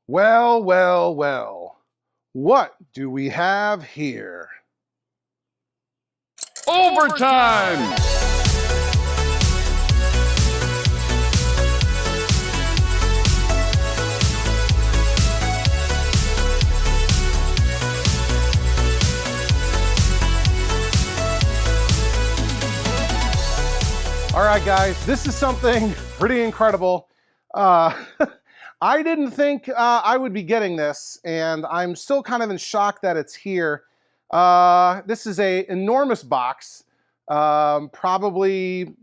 Well, well, well. What do we have here? Overtime! All right, guys, this is something pretty incredible. I didn't think I would be getting this, and I'm still kind of in shock that it's here. This is an enormous box, probably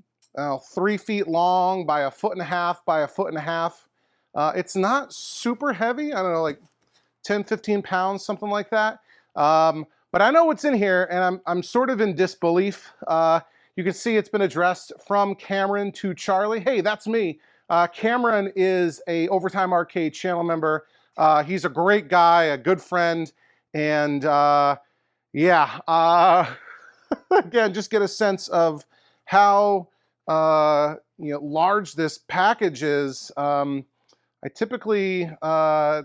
3 feet long by 1.5 by 1.5 feet. It's not super heavy. I don't know, like 10, 15 pounds, something like that. But I know what's in here, and I'm sort of in disbelief. You can see it's been addressed from Cameron to Charlie. Hey, that's me. Cameron is a Overtime Arcade channel member. He's a great guy, a good friend, and yeah. Again, just get a sense of how large this package is. I typically, my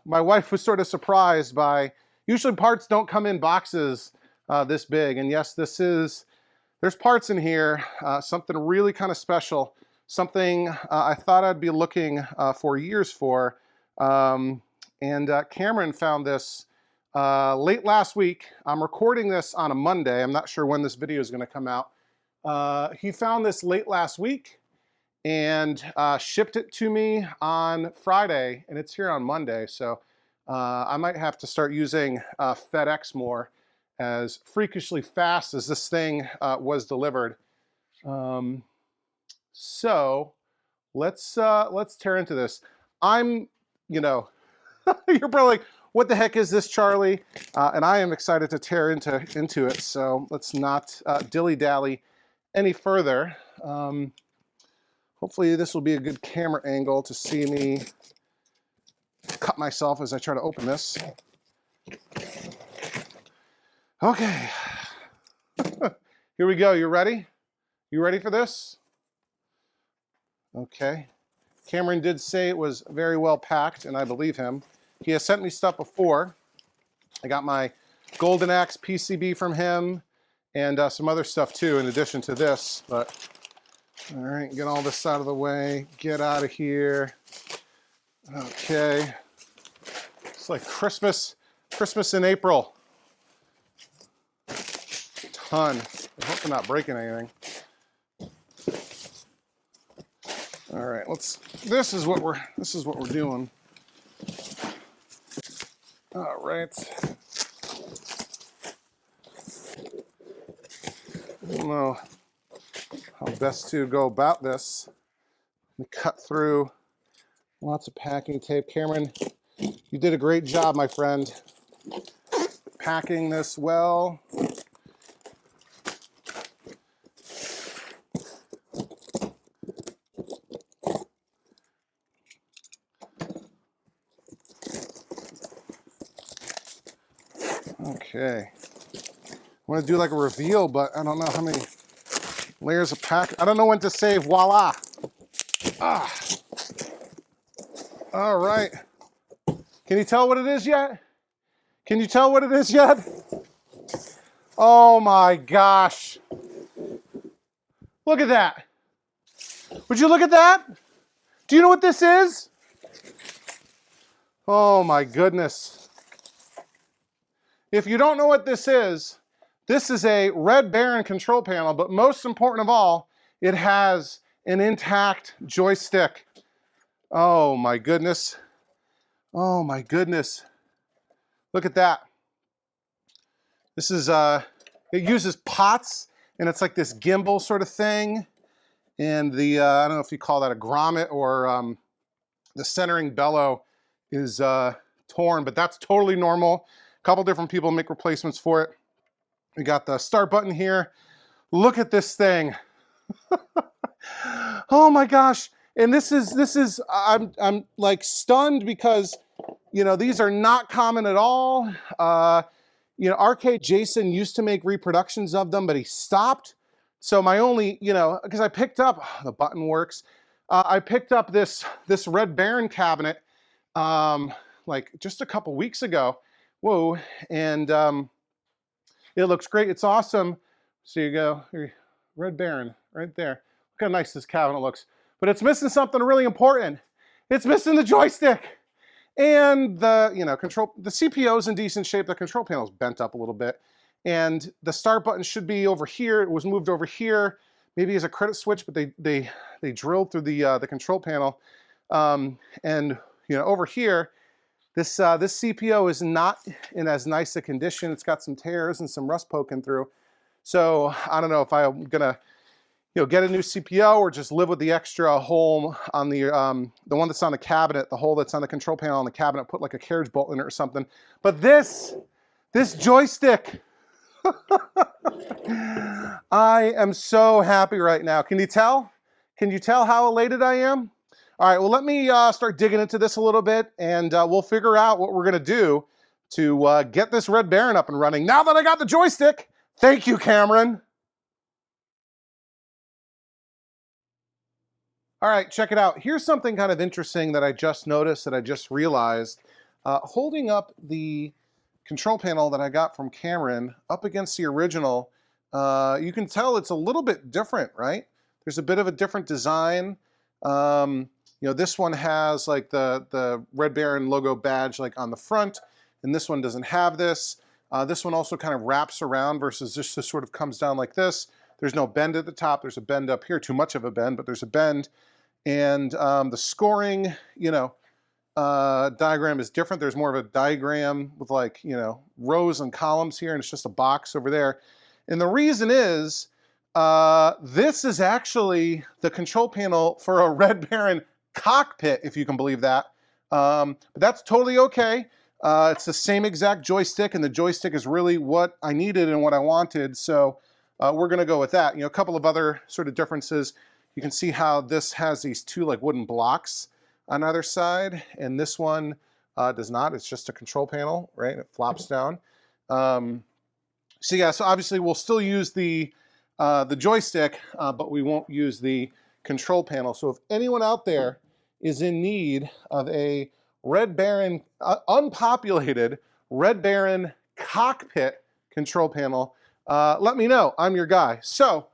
wife was sort of surprised by. Usually, parts don't come in boxes this big, and yes, there's parts in here, something really kind of special, something I thought I'd be looking for years for. And Cameron found this late last week. I'm recording this on a Monday. I'm not sure when this video is going to come out. He found this late last week and shipped it to me on Friday, and it's here on Monday. So I might have to start using FedEx more, as freakishly fast as this thing was delivered. So let's tear into this. You're probably like, what the heck is this, Charlie? And I am excited to tear into it. So let's not dilly-dally any further. Hopefully this will be a good camera angle to see me cut myself as I try to open this. Okay, here we go. You ready? You ready for this? Okay. Cameron did say it was very well packed, and I believe him. He has sent me stuff before. I got my Golden Axe PCB from him, and some other stuff too, in addition to this. But all right, get all this out of the way. Get out of here. Okay. It's like Christmas in April. Ton. I hope I'm not breaking anything. All right, this is what we're doing. All right. I don't know how best to go about this. We cut through lots of packing tape. Cameron, you did a great job, my friend, packing this well. Okay, I want to do like a reveal, but I don't know how many layers of pack. I don't know when to say voila. All right. Can you tell what it is yet? Can you tell what it is yet? Oh my gosh. Look at that. Would you look at that? Do you know what this is? Oh my goodness. If you don't know what this is a Red Baron control panel, but most important of all, it has an intact joystick. Oh my goodness. Oh my goodness. Look at that. This is, it uses pots, and it's like this gimbal sort of thing. And the, I don't know if you call that a grommet or the centering bellow is torn, but that's totally normal. A couple different people make replacements for it. We got the start button here. Look at this thing. Oh my gosh. And this is I'm like stunned because, these are not common at all. Arcade Jason used to make reproductions of them, but he stopped. So my only, because I picked up, the button works. I picked up this Red Baron cabinet like just a couple weeks ago. Whoa, and it looks great. It's awesome. So you go, Red Baron, right there. Look how nice this cabinet looks. But it's missing something really important. It's missing the joystick. And the, the CPO is in decent shape. The control panel's bent up a little bit. And the start button should be over here. It was moved over here, maybe as a credit switch, but they drilled through the control panel. And over here, this CPO is not in as nice a condition. It's got some tears and some rust poking through. So I don't know if I'm gonna get a new CPO or just live with the extra hole on the one that's on the cabinet, the hole that's on the control panel on the cabinet, put like a carriage bolt in it or something. But this joystick, I am so happy right now. Can you tell? Can you tell how elated I am? All right, well, let me start digging into this a little bit, and we'll figure out what we're gonna do to get this Red Baron up and running. Now that I got the joystick, thank you, Cameron. All right, check it out. Here's something kind of interesting that I just noticed, that I just realized. Holding up the control panel that I got from Cameron up against the original, you can tell it's a little bit different, right? There's a bit of a different design. This one has like the Red Baron logo badge like on the front, and this one doesn't have this. This one also kind of wraps around versus just sort of comes down like this. There's no bend at the top. There's a bend up here, too much of a bend, but there's a bend. And the scoring, diagram is different. There's more of a diagram with like, rows and columns here, and it's just a box over there. And the reason is, this is actually the control panel for a Red Baron cockpit, if you can believe that. But that's totally okay. It's the same exact joystick, and the joystick is really what I needed and what I wanted. So we're going to go with that. A couple of other sort of differences. You can see how this has these two like wooden blocks on either side, and this one does not. It's just a control panel, right? It flops down. So yeah, so obviously we'll still use the joystick, but we won't use the control panel. So if anyone out there is in need of a Red Baron, unpopulated Red Baron cockpit control panel, let me know. I'm your guy. So,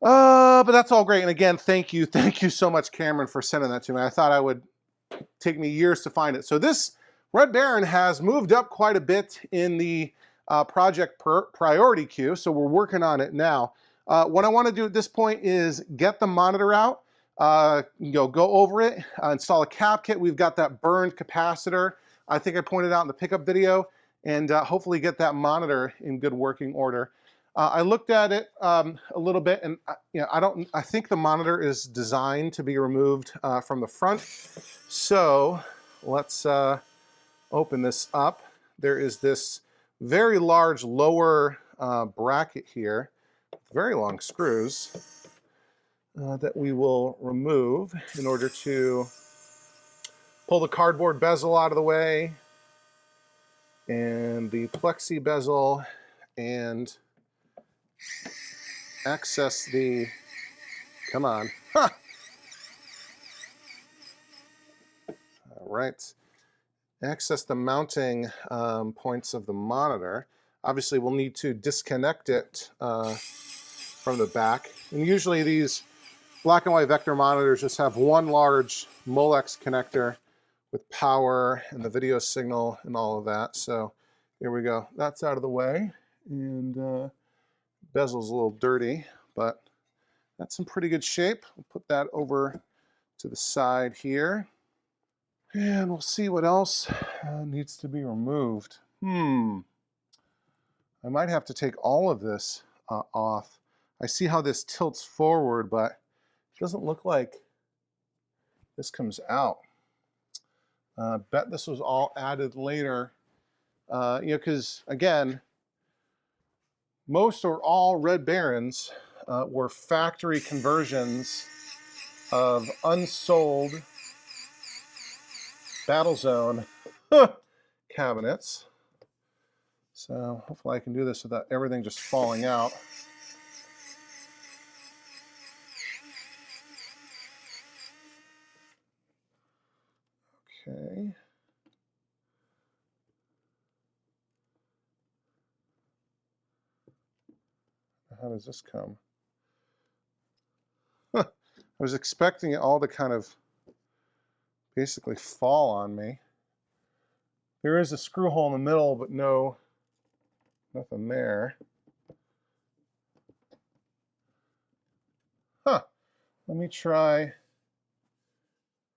but that's all great. And again, thank you so much, Cameron, for sending that to me. I thought it would take me years to find it. So this Red Baron has moved up quite a bit in the project priority queue, so we're working on it now. What I want to do at this point is get the monitor out, go over it, install a cap kit. We've got that burned capacitor, I think I pointed out in the pickup video, and hopefully get that monitor in good working order. I looked at it a little bit, and I think the monitor is designed to be removed from the front. So let's open this up. There is this very large lower bracket here, very long screws that we will remove in order to pull the cardboard bezel out of the way, and the plexi bezel, and access the, come on, ha! All right, access the mounting points of the monitor. Obviously we'll need to disconnect it from the back, and usually these black and white vector monitors just have one large Molex connector with power and the video signal and all of that. So here we go, that's out of the way, and bezel's a little dirty, but that's in pretty good shape. We'll put that over to the side here, and we'll see what else needs to be removed. I might have to take all of this off. I see how this tilts forward, but it doesn't look like this comes out. Bet this was all added later, because again, most or all Red Barons were factory conversions of unsold Battlezone cabinets. So hopefully I can do this without everything just falling out. Okay. how does this come? Huh. I was expecting it all to kind of basically fall on me. There is a screw hole in the middle, but nothing there. Huh. Let me try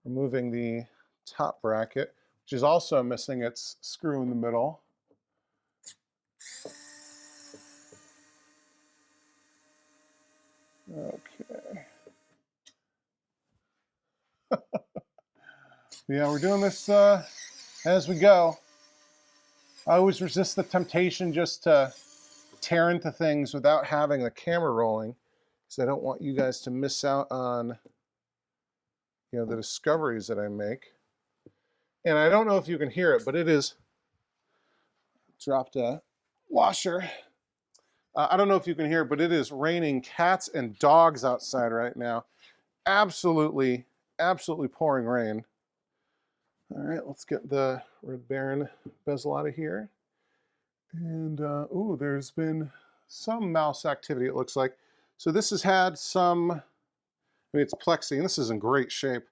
removing the top bracket, which is also missing its screw in the middle. Okay. Yeah, we're doing this as we go. I always resist the temptation just to tear into things without having the camera rolling, because I don't want you guys to miss out on, you know, the discoveries that I make. And I don't know if you can hear it, but it is dropped a washer. I don't know if you can hear, but it is raining cats and dogs outside right now. Absolutely, absolutely pouring rain. All right, let's get the Red Baron bezel out of here. And, ooh, there's been some mouse activity, it looks like. So this has had some, I mean, it's plexi, and this is in great shape.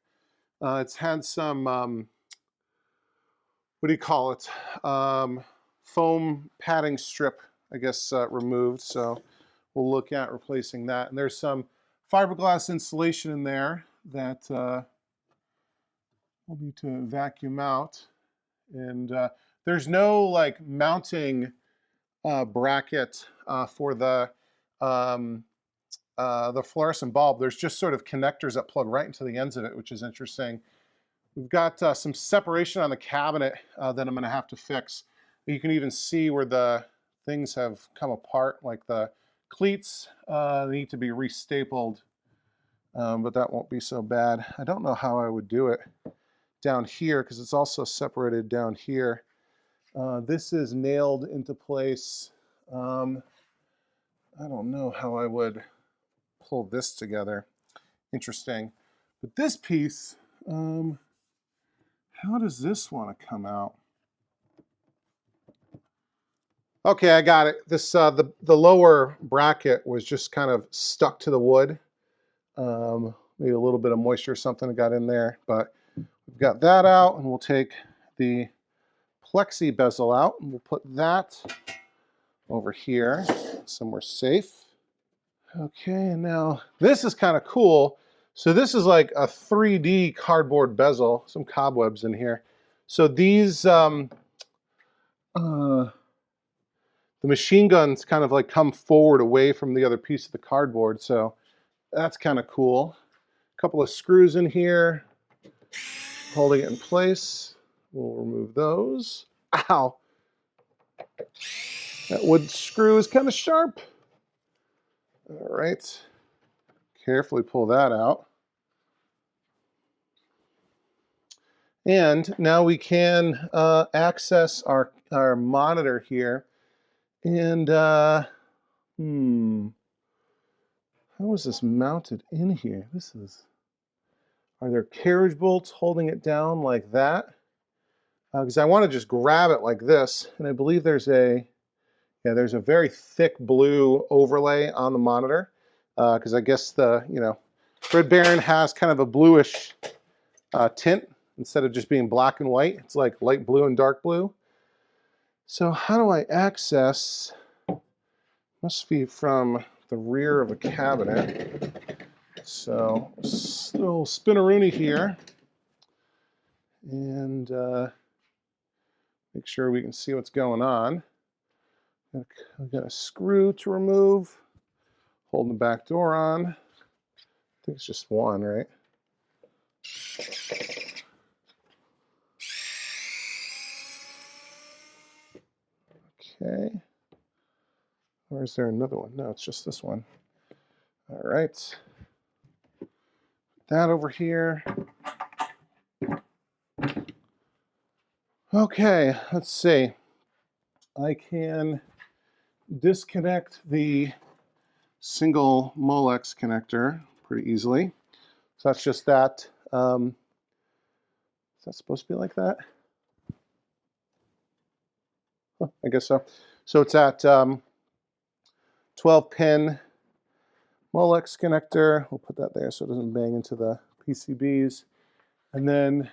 It's had some, what do you call it? Foam padding strip, I guess, removed. So we'll look at replacing that. And there's some fiberglass insulation in there that we'll need to vacuum out. And there's no like mounting bracket for the fluorescent bulb. There's just sort of connectors that plug right into the ends of it, which is interesting. We've got some separation on the cabinet that I'm going to have to fix. You can even see where the things have come apart, like the cleats need to be restapled, but that won't be so bad. I don't know how I would do it down here because it's also separated down here. This is nailed into place. I don't know how I would pull this together. Interesting. But this piece, how does this want to come out? Okay, I got it. This the lower bracket was just kind of stuck to the wood. Maybe a little bit of moisture or something got in there, but we've got that out, and we'll take the plexi bezel out, and we'll put that over here somewhere safe. Okay, and now this is kind of cool. So this is like a 3D cardboard bezel, some cobwebs in here. So these, the machine guns kind of like come forward away from the other piece of the cardboard. So that's kind of cool. A couple of screws in here, holding it in place. We'll remove those. Ow! That wood screw is kind of sharp. All right, carefully pull that out. And now we can access our monitor here. And, how is this mounted in here? Are there carriage bolts holding it down like that? Because I want to just grab it like this. And I believe there's a very thick blue overlay on the monitor. Because I guess Red Baron has kind of a bluish tint. Instead of just being black and white, it's like light blue and dark blue. So how do I access? Must be from the rear of a cabinet. So little spinneroonie here, and make sure we can see what's going on. I've got a screw to remove, holding the back door on. I think it's just one, right? Okay. Or is there another one? No, it's just this one. All right. That over here. Okay, let's see. I can disconnect the single Molex connector pretty easily. So that's just that. Is that supposed to be like that? Huh, I guess so. So it's at 12 pin Molex connector. We'll put that there so it doesn't bang into the PCBs. And then,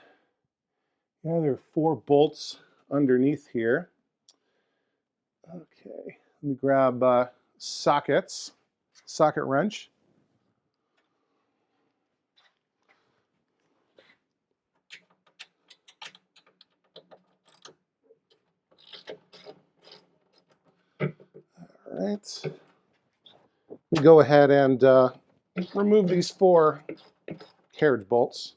yeah, there are 4 bolts underneath here. Okay, let me grab sockets, socket wrench. All right. We go ahead and remove these 4 carriage bolts.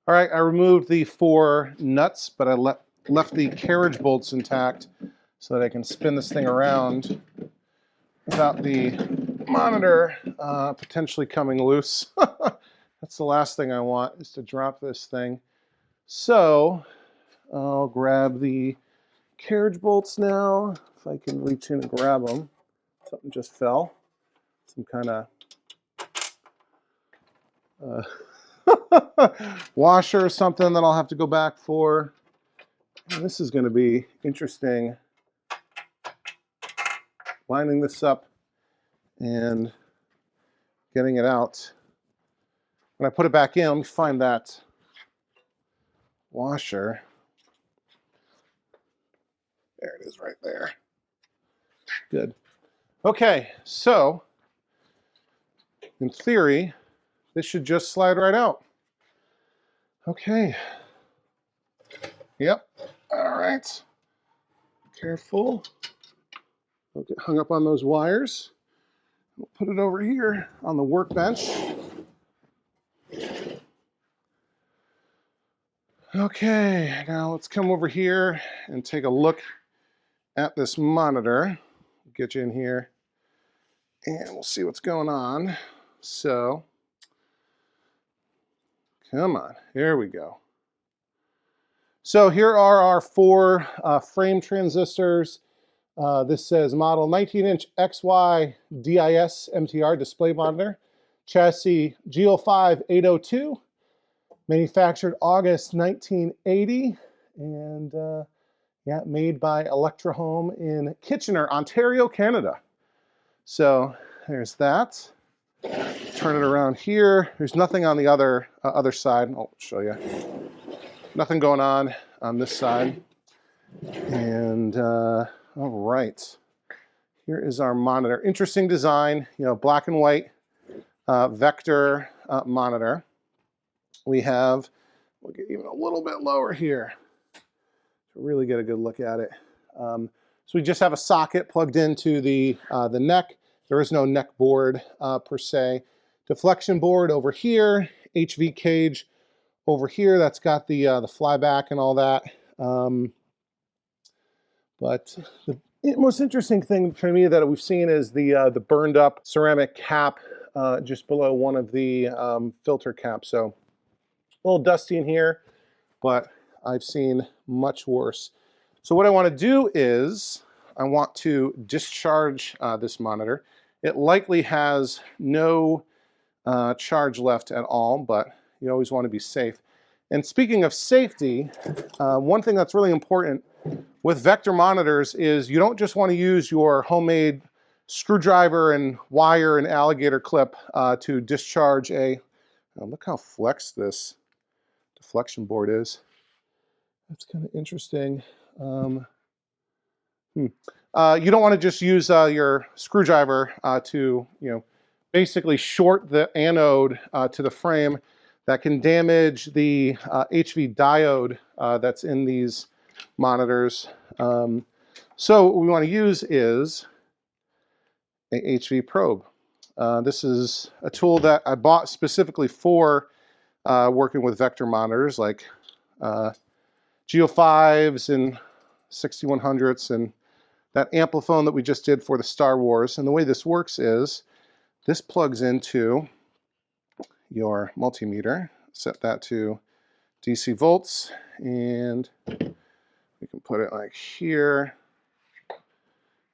All right, I removed the 4 nuts, but I left the carriage bolts intact so that I can spin this thing around without the monitor potentially coming loose. That's the last thing I want, is to drop this thing. So I'll grab the carriage bolts now, if I can reach in and grab them. Something just fell. Some kind of washer or something that I'll have to go back for. And this is going to be interesting. Lining this up and getting it out. When I put it back in, let me find that washer. There it is right there. Good. Okay, so in theory, this should just slide right out. Okay. Yep. All right. Careful. Don't get hung up on those wires. We'll put it over here on the workbench. Okay, now let's come over here and take a look at this monitor. Get you in here and we'll see what's going on. So, come on, here we go. So here are our 4 frame transistors. This says model 19-inch XY DIS MTR display monitor, chassis G05-802, manufactured August 1980, and yeah, made by Electrohome in Kitchener, Ontario, Canada. So there's that. Turn it around here. There's nothing on the other side. I'll show you. Nothing going on this side. And all right, here is our monitor. Interesting design, you know, black and white vector monitor. We have, we'll get even a little bit lower here to really get a good look at it. So we just have a socket plugged into the neck. There is no neck board per se. Deflection board over here, HV cage over here. That's got the flyback and all that. But the most interesting thing for me that we've seen is the burned up ceramic cap just below one of the filter caps. So a little dusty in here, but I've seen much worse. So what I want to do is I want to discharge this monitor. It likely has no charge left at all, but you always want to be safe. And speaking of safety, one thing that's really important with vector monitors is you don't just want to use your homemade screwdriver and wire and alligator clip to discharge a, look how flexed this deflection board is. That's kind of interesting. You don't want to just use your screwdriver to, you know, basically short the anode to the frame. That can damage the HV diode that's in these monitors. So what we want to use is a HV probe. This is a tool that I bought specifically for working with vector monitors like G05s and 6100s and that Amplifone that we just did for the Star Wars. And the way this works is this plugs into your multimeter. Set that to DC volts, and we can put it like here,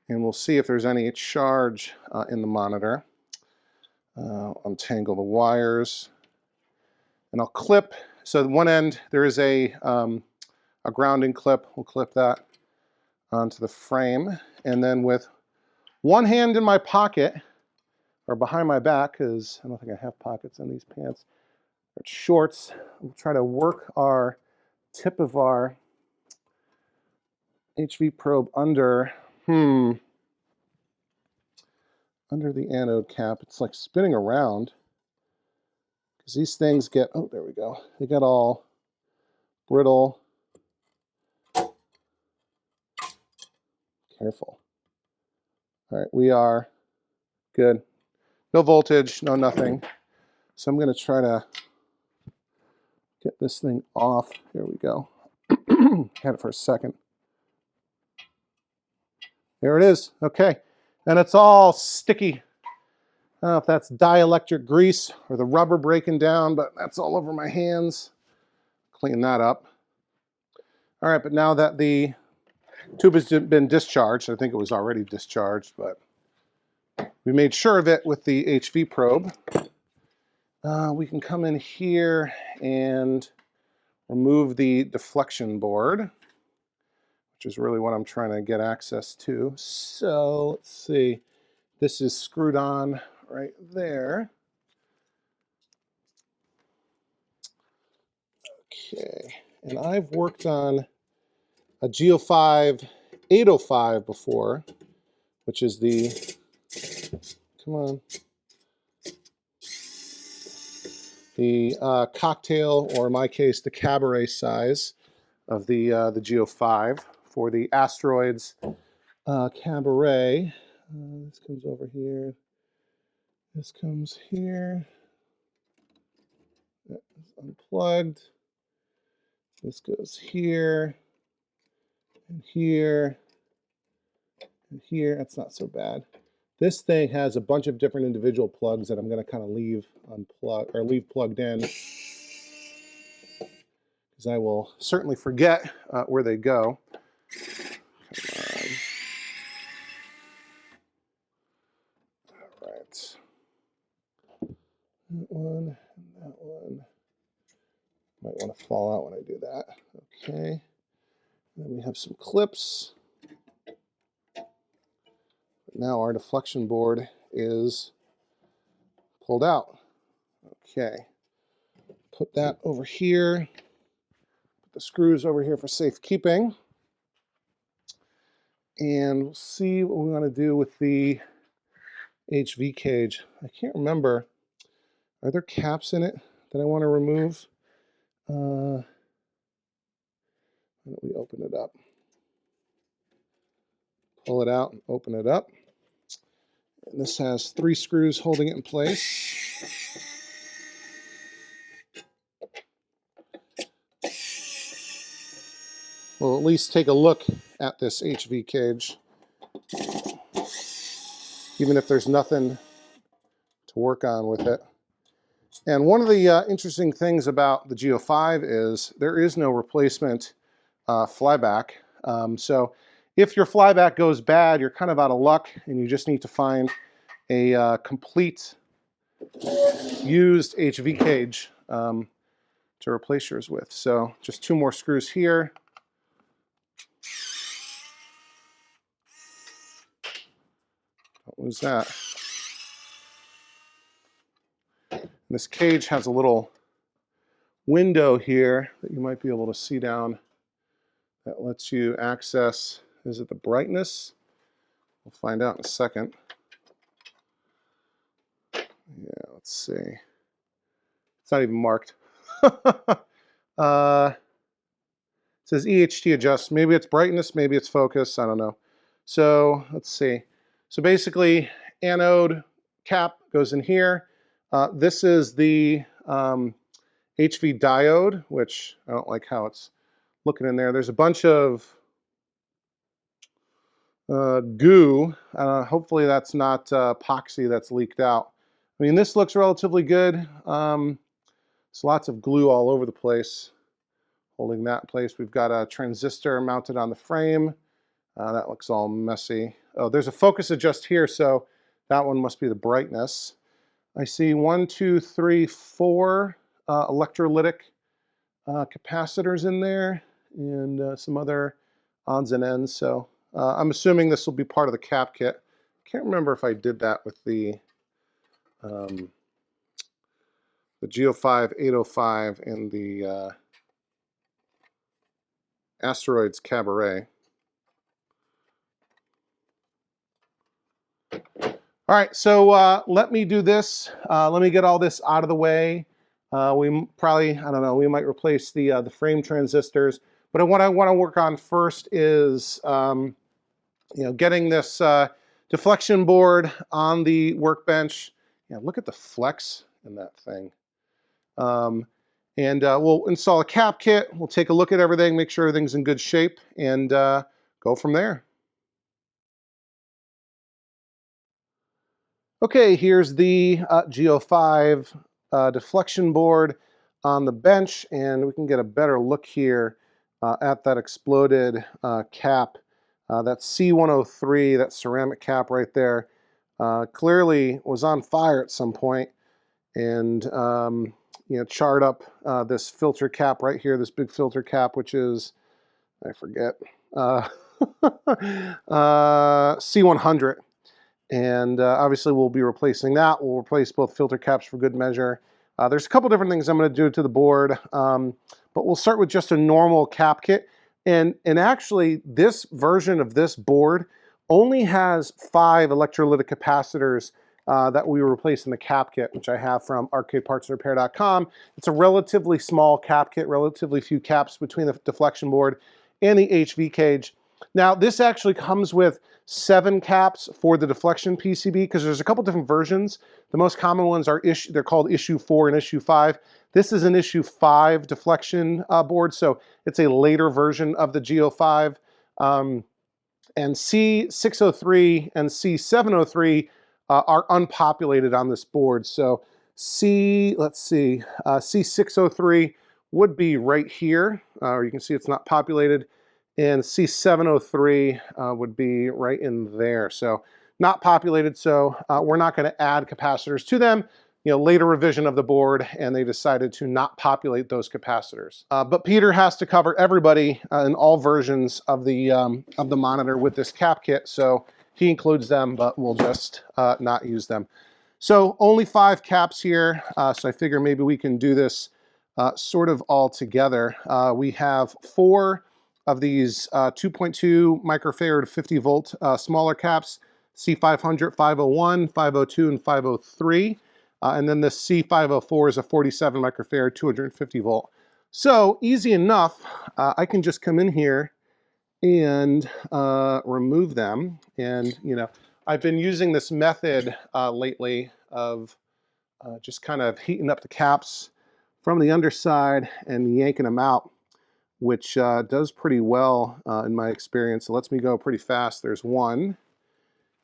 and we'll see if there's any charge in the monitor. Untangle the wires, and I'll clip. So at one end there is a grounding clip. We'll clip that onto the frame, and then with one hand in my pocket, or behind my back, because I don't think I have pockets on these pants, or shorts. We'll try to work our tip of our HV probe under the anode cap. It's like spinning around, because these things get, oh, there we go. They get all brittle. Careful. All right, we are good. No voltage, no nothing. So I'm going to try to get this thing off. Here we go. Had it for a second. There it is. Okay. And it's all sticky. I don't know if that's dielectric grease or the rubber breaking down, but that's all over my hands. Clean that up. All right, but now that the tube has been discharged, I think it was already discharged, but we made sure of it with the HV probe. We can come in here and remove the deflection board, which is really what I'm trying to get access to. So let's see. This is screwed on right there. Okay, and I've worked on a G05-805 before, which is the, come on, the cocktail, or in my case, the cabaret size of the G05 for the asteroids cabaret. This comes over here. This comes here. That is unplugged. This goes here, and here, and here. That's not so bad. This thing has a bunch of different individual plugs that I'm going to kind of leave unplugged, or leave plugged in, because I will certainly forget where they go. All right. That one, and that one. Might want to fall out when I do that. Okay. And then we have some clips. Now our deflection board is pulled out. Okay. Put that over here. Put the screws over here for safekeeping. And we'll see what we want to do with the HV cage. I can't remember. Are there caps in it that I want to remove? Why don't we open it up? Pull it out and open it up. And this has 3 screws holding it in place. We'll at least take a look at this HV cage, even if there's nothing to work on with it. And one of the interesting things about the G05 is there is no replacement flyback. So if your flyback goes bad, you're kind of out of luck, and you just need to find a complete used HV cage to replace yours with. So just 2 more screws here. What was that? This cage has a little window here that you might be able to see down that lets you access, is it the brightness? We'll find out in a second. Yeah, let's see. It's not even marked. It says EHT adjust. Maybe it's brightness, maybe it's focus, I don't know. So let's see. So basically, anode cap goes in here. This is the HV diode, which I don't like how it's looking in there. There's a bunch of goo. Hopefully that's not epoxy that's leaked out. I mean, this looks relatively good. There's lots of glue all over the place holding that in place. We've got a transistor mounted on the frame. That looks all messy. Oh, there's a focus adjust here, so that one must be the brightness. I see 1, 2, 3, 4 electrolytic capacitors in there, and some other odds and ends. So I'm assuming this will be part of the cap kit. can't remember if I did that with the G05-805 and the Asteroids Cabaret. All right, so let me do this. Let me get all this out of the way. We probably, I don't know, we might replace the frame transistors. But what I want to work on first is, getting this deflection board on the workbench. Yeah, look at the flex in that thing. We'll install a cap kit. We'll take a look at everything, make sure everything's in good shape, and go from there. Okay, here's the G05 deflection board on the bench, and we can get a better look here at that exploded cap. That C103, that ceramic cap right there, clearly was on fire at some point, and charred up this filter cap right here, this big filter cap, which is, I forget, C100. And obviously we'll be replacing that. We'll replace both filter caps for good measure. There's a couple different things I'm going to do to the board, but we'll start with just a normal cap kit. And actually, this version of this board only has 5 electrolytic capacitors that we replace in the cap kit, which I have from arcadepartsandrepair.com. It's a relatively small cap kit, relatively few caps between the deflection board and the HV cage. Now, this actually comes with 7 caps for the deflection PCB, because there's a couple different versions. The most common ones are they're called issue 4 and issue 5. This is an issue 5 deflection board, so it's a later version of the G05. And C603 and C703 are unpopulated on this board. So C603 would be right here, or you can see it's not populated. And C703 would be right in there. So not populated, so we're not going to add capacitors to them. Later revision of the board, and they decided to not populate those capacitors. But Peter has to cover everybody in all versions of the monitor with this cap kit, so he includes them, but we'll just not use them. So only 5 caps here, so I figure maybe we can do this sort of all together. We have 4 of these 2.2 microfarad 50 volt smaller caps, C500, 501, 502, and 503. And then the C504 is a 47 microfarad 250 volt. So easy enough, I can just come in here and remove them. And I've been using this method lately of just kind of heating up the caps from the underside and yanking them out, which does pretty well in my experience. It lets me go pretty fast. There's one.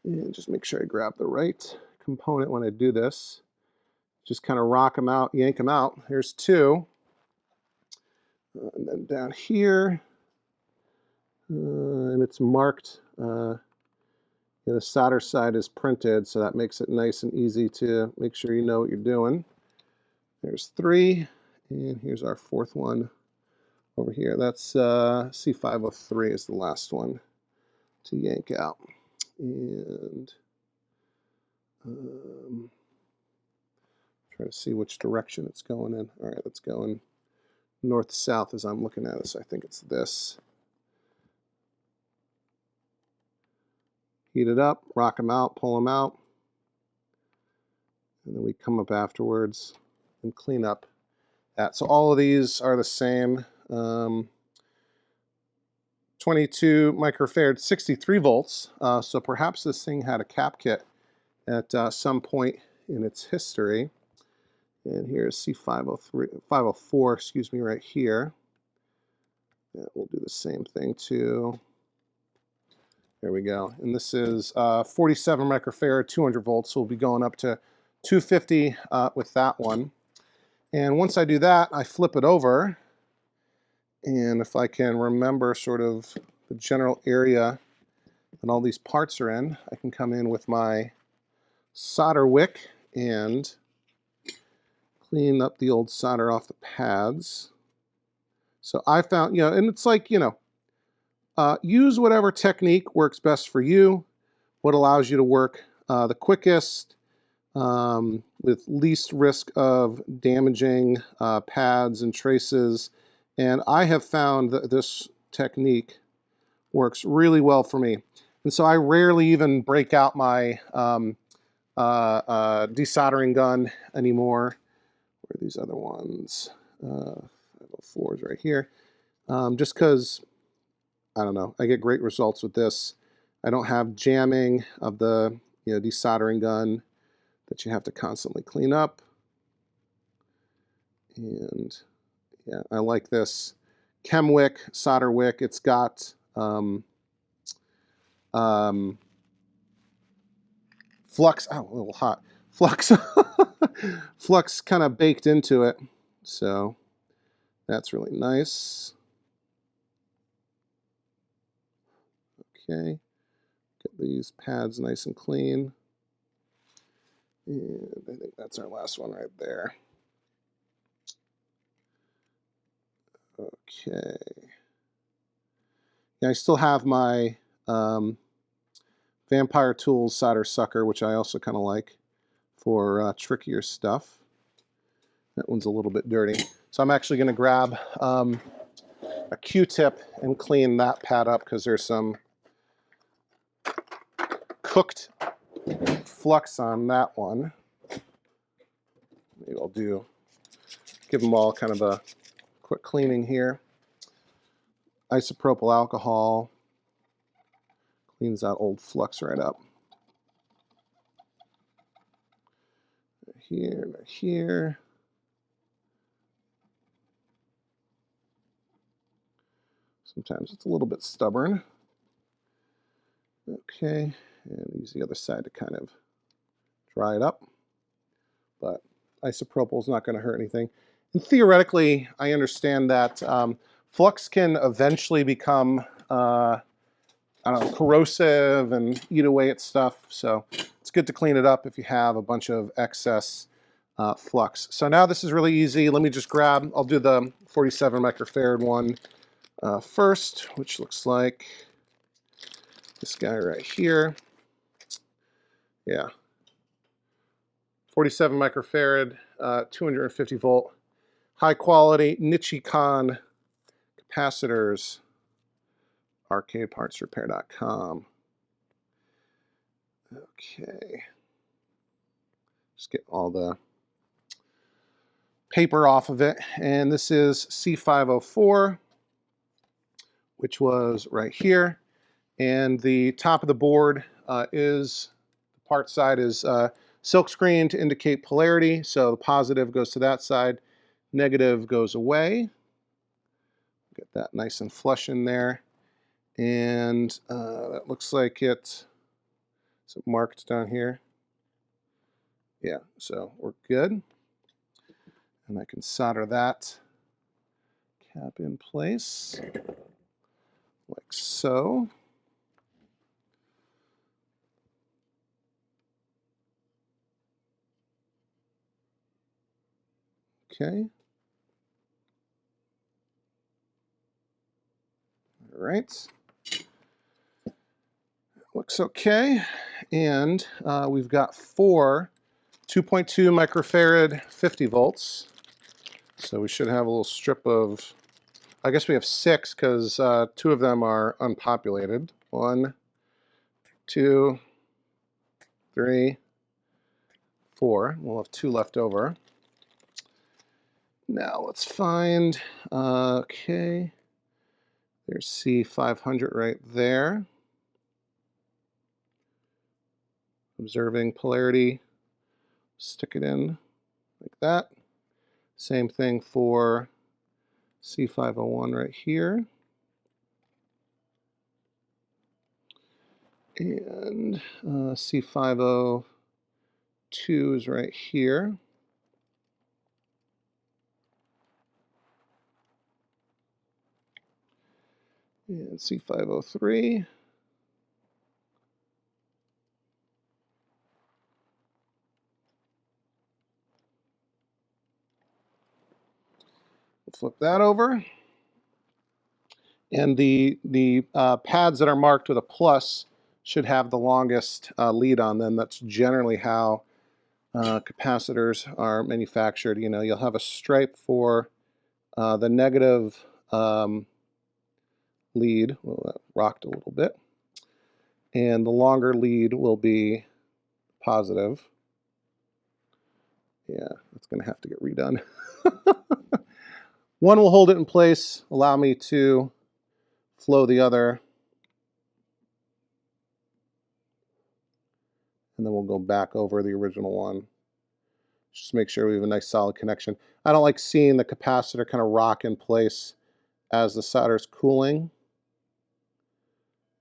And just make sure I grab the right component when I do this. Just kind of rock them out, yank them out. Here's 2. And then down here, and it's marked. The solder side is printed, so that makes it nice and easy to make sure you know what you're doing. There's 3, and here's our 4th one. Over here, that's C503 is the last one to yank out. And try to see which direction it's going in. All right, it's going north-south as I'm looking at it, so I think it's this. Heat it up, rock them out, pull them out. And then we come up afterwards and clean up that. So all of these are the same. 22 microfarad, 63 volts. So perhaps this thing had a cap kit at some point in its history. And here's C503, 504, excuse me, right here. Yeah, we'll do the same thing too. There we go. And this is 47 microfarad, 200 volts. So we'll be going up to 250 with that one. And once I do that, I flip it over. And if I can remember sort of the general area that all these parts are in, I can come in with my solder wick and clean up the old solder off the pads. So I found, and it's like, use whatever technique works best for you. what allows you to work the quickest with least risk of damaging pads and traces. And I have found that this technique works really well for me. And so I rarely even break out my desoldering gun anymore. Where are these other ones? 504 is right here. Just because, I don't know, I get great results with this. I don't have jamming of the desoldering gun that you have to constantly clean up. And yeah, I like this Chemwick solder wick. It's got flux, oh, a little hot, flux, flux kind of baked into it. So that's really nice. Okay, get these pads nice and clean. And I think that's our last one right there. Okay. Yeah, I still have my Vampire Tools solder sucker, which I also kind of like for trickier stuff. That one's a little bit dirty. So I'm actually going to grab a Q-tip and clean that pad up because there's some cooked flux on that one. Maybe I'll give them all kind of a quick cleaning here. Isopropyl alcohol cleans that old flux right up. Here, here. Sometimes it's a little bit stubborn. Okay, and use the other side to kind of dry it up. But isopropyl is not going to hurt anything. And theoretically, I understand that flux can eventually become I don't know, corrosive and eat away at stuff. So it's good to clean it up if you have a bunch of excess flux. So now this is really easy. Let me just grab, I'll do the 47 microfarad one first, which looks like this guy right here. Yeah. 47 microfarad, 250 volt, high quality Nichicon capacitors, arcadepartsrepair.com. Okay. Just get all the paper off of it. And this is C504, which was right here. And the top of the board the part side is silk screen to indicate polarity. So the positive goes to that side, negative goes away. Get that nice and flush in there. And that looks like it's marked down here. Yeah, so we're good. And I can solder that cap in place like so. Okay. All right. Looks okay. And we've got 4 2.2 microfarad 50 volts. So we should have a little strip of, I guess we have 6 because 2 of them are unpopulated. 1, 2, 3, 4. We'll have 2 left over. Now let's find, okay, there's C500 right there. Observing polarity, stick it in like that. Same thing for C501 right here. And C502 is right here. And C503. We'll flip that over. And the pads that are marked with a plus should have the longest lead on them. That's generally how capacitors are manufactured. You know, you'll have a stripe for the negative lead. Well, that rocked a little bit. And the longer lead will be positive. Yeah, it's going to have to get redone. One will hold it in place, allow me to flow the other. And then we'll go back over the original one. Just make sure we have a nice solid connection. I don't like seeing the capacitor kind of rock in place as the solder is cooling.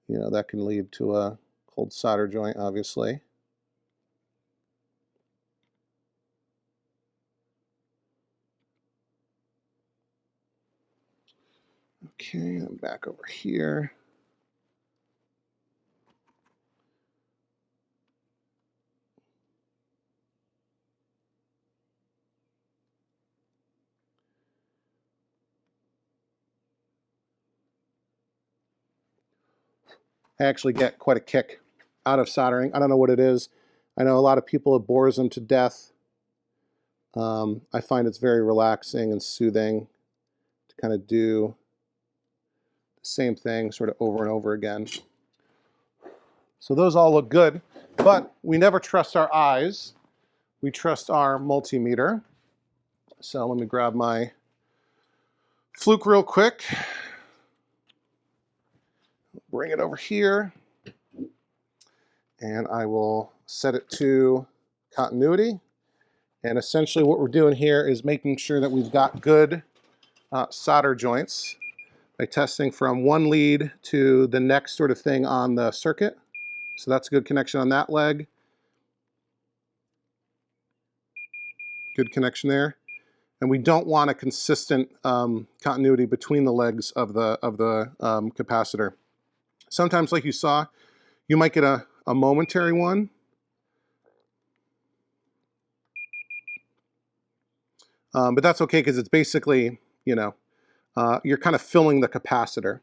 You know, that can lead to a cold solder joint, obviously. Okay, I'm back over here. I actually get quite a kick out of soldering. I don't know what it is. I know a lot of people, it bores them to death. I find it's very relaxing and soothing to kind of do the same thing sort of over and over again. So those all look good, but we never trust our eyes. We trust our multimeter. So let me grab my fluke real quick. Bring it over here. And I will set it to continuity. And essentially what we're doing here is making sure that we've got good solder joints by testing from one lead to the next sort of thing on the circuit. So that's a good connection on that leg. Good connection there. And we don't want a consistent continuity between the legs of the capacitor. Sometimes, like you saw, you might get a momentary one. But that's okay because it's basically, you know, you're kind of filling the capacitor.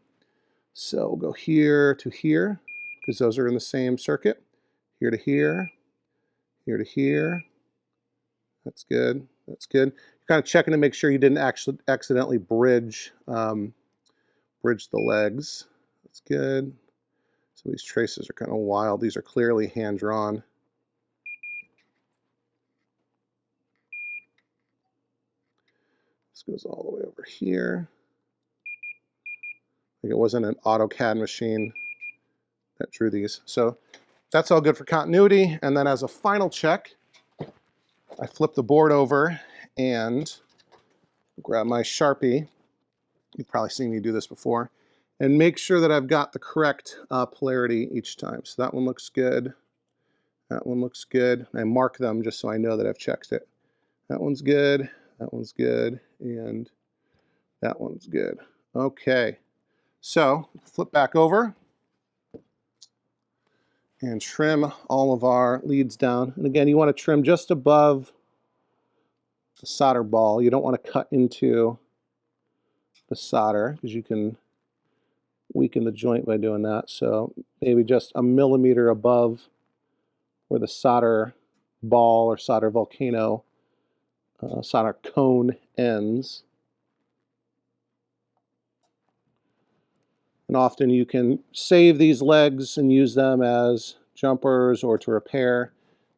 So we'll go here to here because those are in the same circuit. Here to here, here to here. That's good. That's good. You're kind of checking to make sure you didn't actually accidentally bridge bridge the legs. That's good. Some of these traces are kind of wild. These are clearly hand drawn. This goes all the way over here. Like it wasn't an AutoCAD machine that drew these. So that's all good for continuity. And then as a final check, I flip the board over and grab my Sharpie. You've probably seen me do this before. And make sure that I've got the correct polarity each time. So that one looks good. That one looks good. I mark them just so I know that I've checked it. That one's good. That one's good. And that one's good. Okay. So flip back over and trim all of our leads down. And again, you want to trim just above the solder ball. You don't want to cut into the solder because you can weaken the joint by doing that. So maybe just a millimeter above where the solder ball or solder volcano, solder cone ends. And often you can save these legs and use them as jumpers or to repair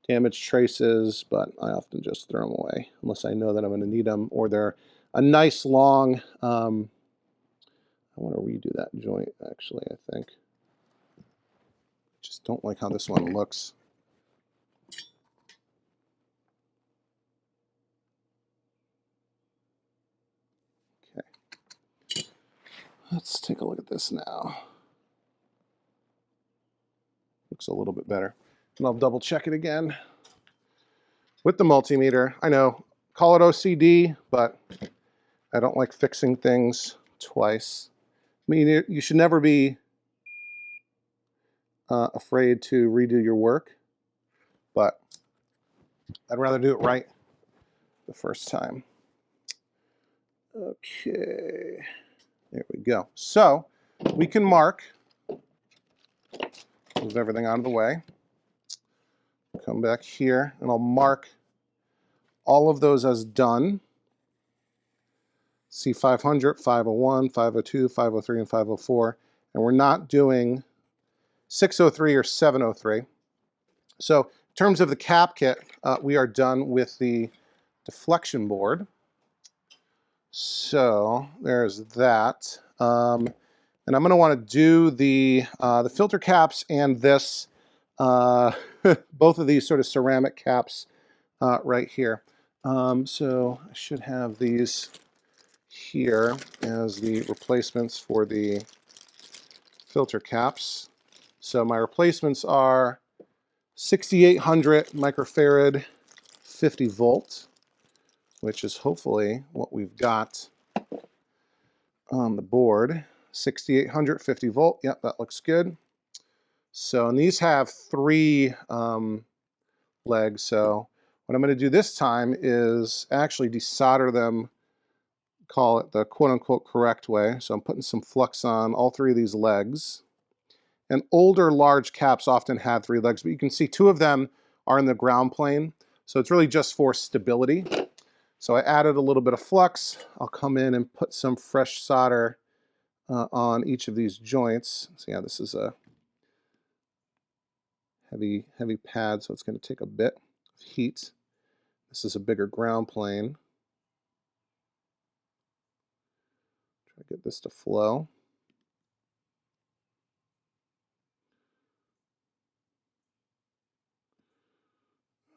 damaged traces, but I often just throw them away unless I know that I'm going to need them, or they're a nice long, I want to redo that joint actually, I think. Just don't like how this one looks. Okay. Let's take a look at this now. Looks a little bit better. And I'll double check it again with the multimeter. I know, call it OCD, but I don't like fixing things twice. I mean, you should never be afraid to redo your work, but I'd rather do it right the first time. Okay, there we go. So we can mark Move everything out of the way. Come back here, and I'll mark all of those as done. C500, 501, 502, 503, and 504. And we're not doing 603 or 703. So in terms of the cap kit, we are done with the deflection board. So there's that. And I'm going to want to do the filter caps and this, both of these sort of ceramic caps right here. So I should have these here as the replacements for the filter caps. So my replacements are 6800 microfarad 50 volt, which is hopefully what we've got on the board. 6800 50 volt, yep, that looks good. So, and these have 3 legs, so what I'm going to do this time is actually desolder them, call it the quote-unquote correct way. So I'm putting some flux on all 3 of these legs. And older large caps often had 3 legs, but you can see 2 of them are in the ground plane, so it's really just for stability. So I added a little bit of flux. I'll come in and put some fresh solder on each of these joints. So yeah, this is a heavy pad, so it's going to take a bit of heat. This is a bigger ground plane. Try to get this to flow.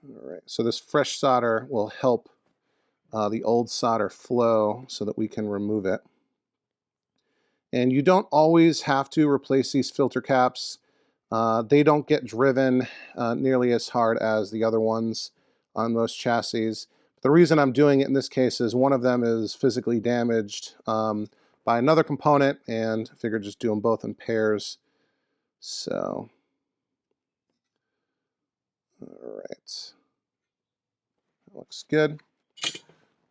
All right, so this fresh solder will help the old solder flow so that we can remove it. And you don't always have to replace these filter caps. They don't get driven nearly as hard as the other ones on most chassis. The reason I'm doing it in this case is one of them is physically damaged by another component, and I figured just do them both in pairs. So, all right, that looks good.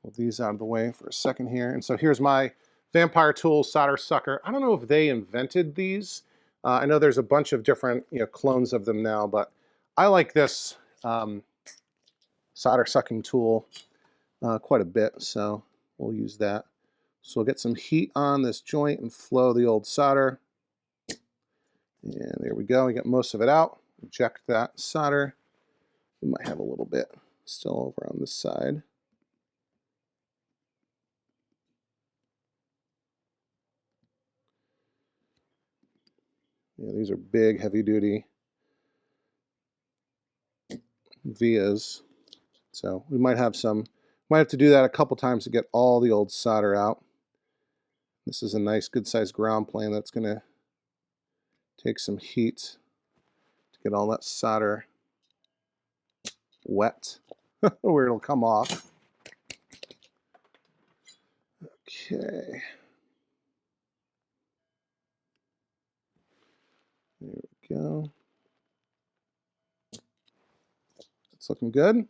Move these out of the way for a second here. And so here's my Vampire Tools solder sucker. I don't know if they invented these. I know there's a bunch of different clones of them now, but I like this solder sucking tool quite a bit, so we'll use that. So we'll get some heat on this joint and flow the old solder. And there we go, we get most of it out. Eject that solder. We might have a little bit still over on this side. Yeah, these are big, heavy-duty vias. So we might have to do that a couple times to get all the old solder out. This is a nice, good-sized ground plane that's going to take some heat to get all that solder wet where it'll come off. Okay. There we go. It's looking good.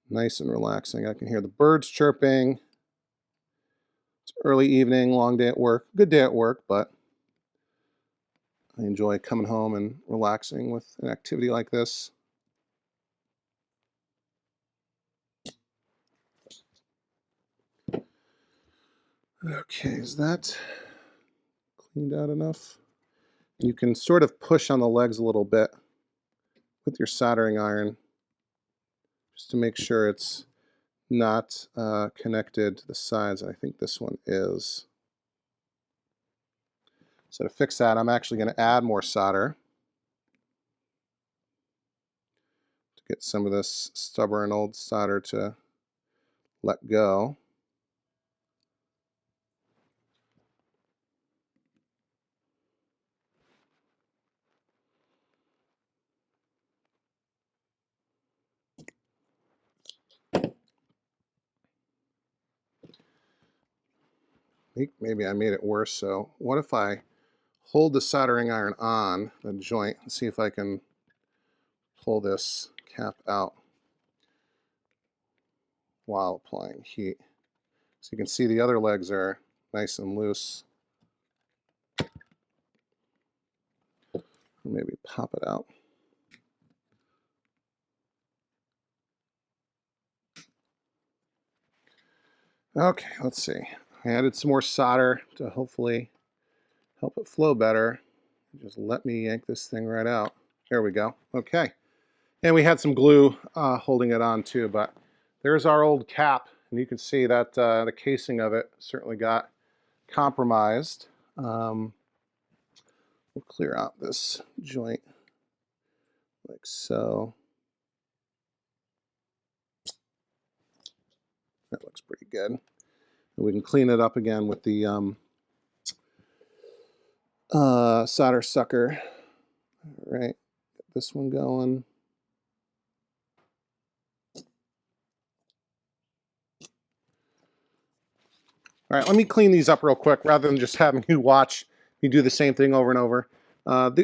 Nice and relaxing. I can hear the birds chirping. It's early evening, long day at work. Good day at work, but I enjoy coming home and relaxing with an activity like this. Okay, is that cleaned out enough? You can sort of push on the legs a little bit with your soldering iron just to make sure it's not connected to the sides. I think this one is. So to fix that, I'm actually going to add more solder to get some of this stubborn old solder to let go. Maybe I made it worse. So what if I hold the soldering iron on the joint and see if I can pull this cap out. while applying heat. So you can see the other legs are nice and loose. Maybe pop it out. Okay, let's see. I added some more solder to hopefully help it flow better. Just let me yank this thing right out. There we go. Okay. And we had some glue holding it on too, but there's our old cap. And you can see that the casing of it certainly got compromised. We'll clear out this joint like so. That looks pretty good. And we can clean it up again with the solder sucker. All right, get this one going. All right, let me clean these up real quick rather than just having you watch me do the same thing over and over.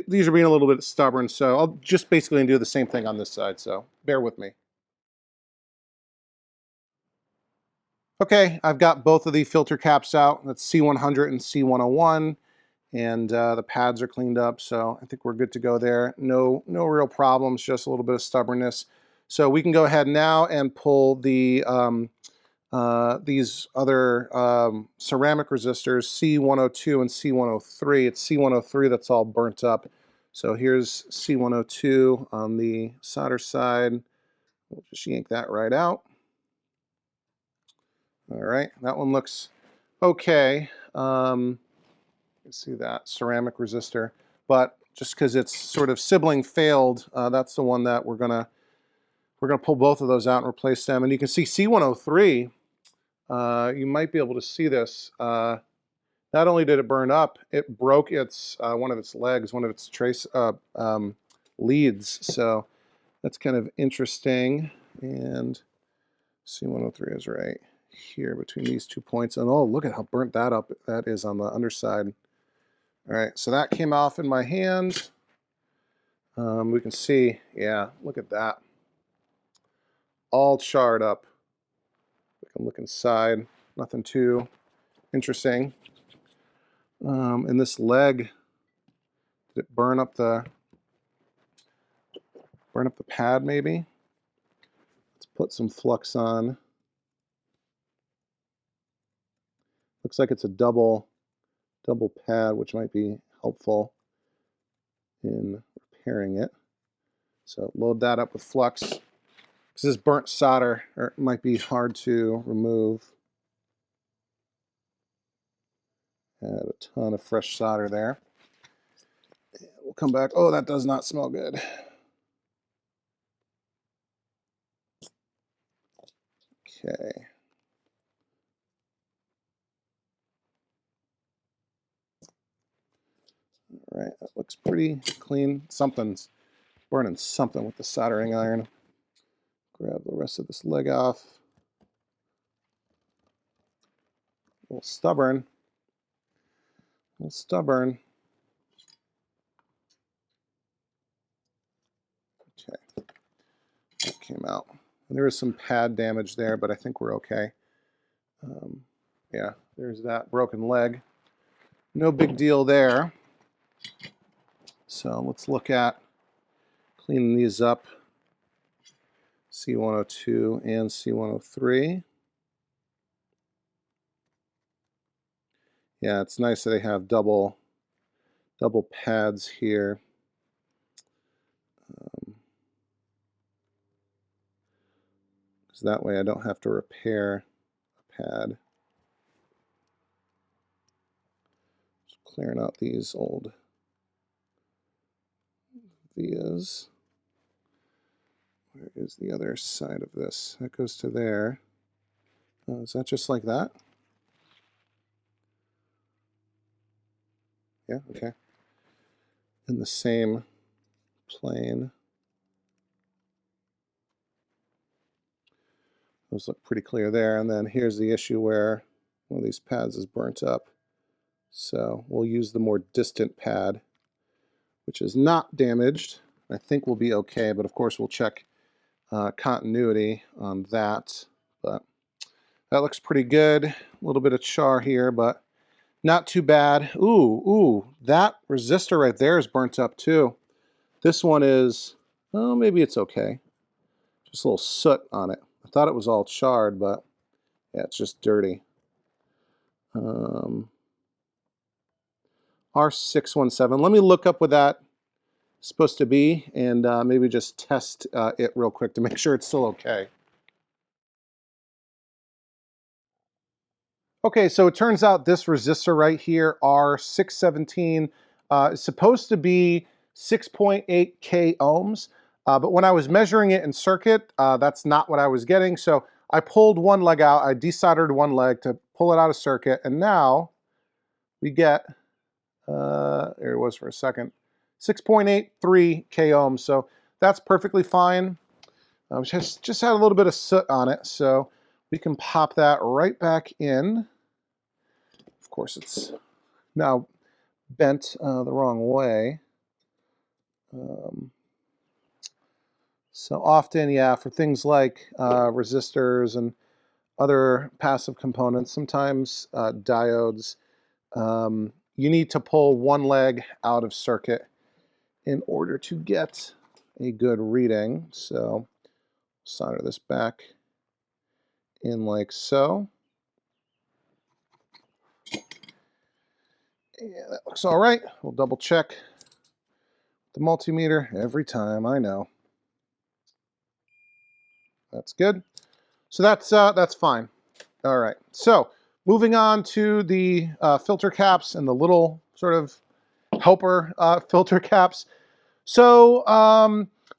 These are being a little bit stubborn, so I'll just basically do the same thing on this side, so bear with me. Okay, I've got both of the filter caps out. That's C100 and C101, and the pads are cleaned up, so I think we're good to go there. No real problems, just a little bit of stubbornness. So we can go ahead now and pull the these other ceramic resistors, C102 and C103. It's C103 that's all burnt up. So here's C102 on the solder side. We'll just yank that right out. All right, that one looks okay. You see that ceramic resistor, but just because it's sort of sibling failed, that's the one that we're gonna pull both of those out and replace them. And you can see C103. You might be able to see this. Not only did it burn up, it broke its one of its legs, one of its trace leads. So that's kind of interesting. And C103 is right here between these 2 points. And oh, look at how burnt that up that is on the underside. All right, so that came off in my hand. We can see, yeah, look at that. All charred up. We can look inside. Nothing too interesting. And this leg, did it burn up the pad maybe? Let's put some flux on. Looks like it's a double pad, which might be helpful in repairing it. So load that up with flux. This is burnt solder, or it might be hard to remove. Add a ton of fresh solder there. We'll come back. Oh, that does not smell good. Okay. All right, that looks pretty clean. Something's burning something with the soldering iron. Grab the rest of this leg off. A little stubborn. A little stubborn. Okay, that came out. And there is some pad damage there, but I think we're okay. Yeah, there's that broken leg. No big deal there. So let's look at cleaning these up. C102 and C103. Yeah, it's nice that they have double pads here. Because that way I don't have to repair a pad. Just clearing out these old vias. Where is the other side of this? That goes to there. Oh, is that just like that? Yeah, okay. In the same plane. Those look pretty clear there. And then here's the issue where one of these pads is burnt up. So we'll use the more distant pad, which is not damaged. I think we'll be okay, but of course we'll check continuity on that. But That looks pretty good. A little bit of char here, but not too bad. Ooh, that resistor right there is burnt up too. This one is, oh, maybe it's okay. Just a little soot on it. I thought it was all charred, but yeah, it's just dirty. R617. Let me look up what that's supposed to be and maybe just test it real quick to make sure it's still okay. Okay, so it turns out this resistor right here, R617, is supposed to be 6.8 k ohms, but when I was measuring it in circuit, that's not what I was getting. So I pulled one leg out, I desoldered one leg to pull it out of circuit, and now we get, there it was for a second, 6.83 k ohms. So that's perfectly fine. Just had a little bit of soot on it, so we can pop that right back in. Of course, it's now bent the wrong way. So often, yeah, for things like resistors and other passive components, sometimes diodes, you need to pull one leg out of circuit in order to get a good reading. So solder this back in like so. Yeah, that looks all right. We'll double check the multimeter every time, I know. That's good. So that's fine. All right. So moving on to the filter caps and the little sort of helper filter caps. So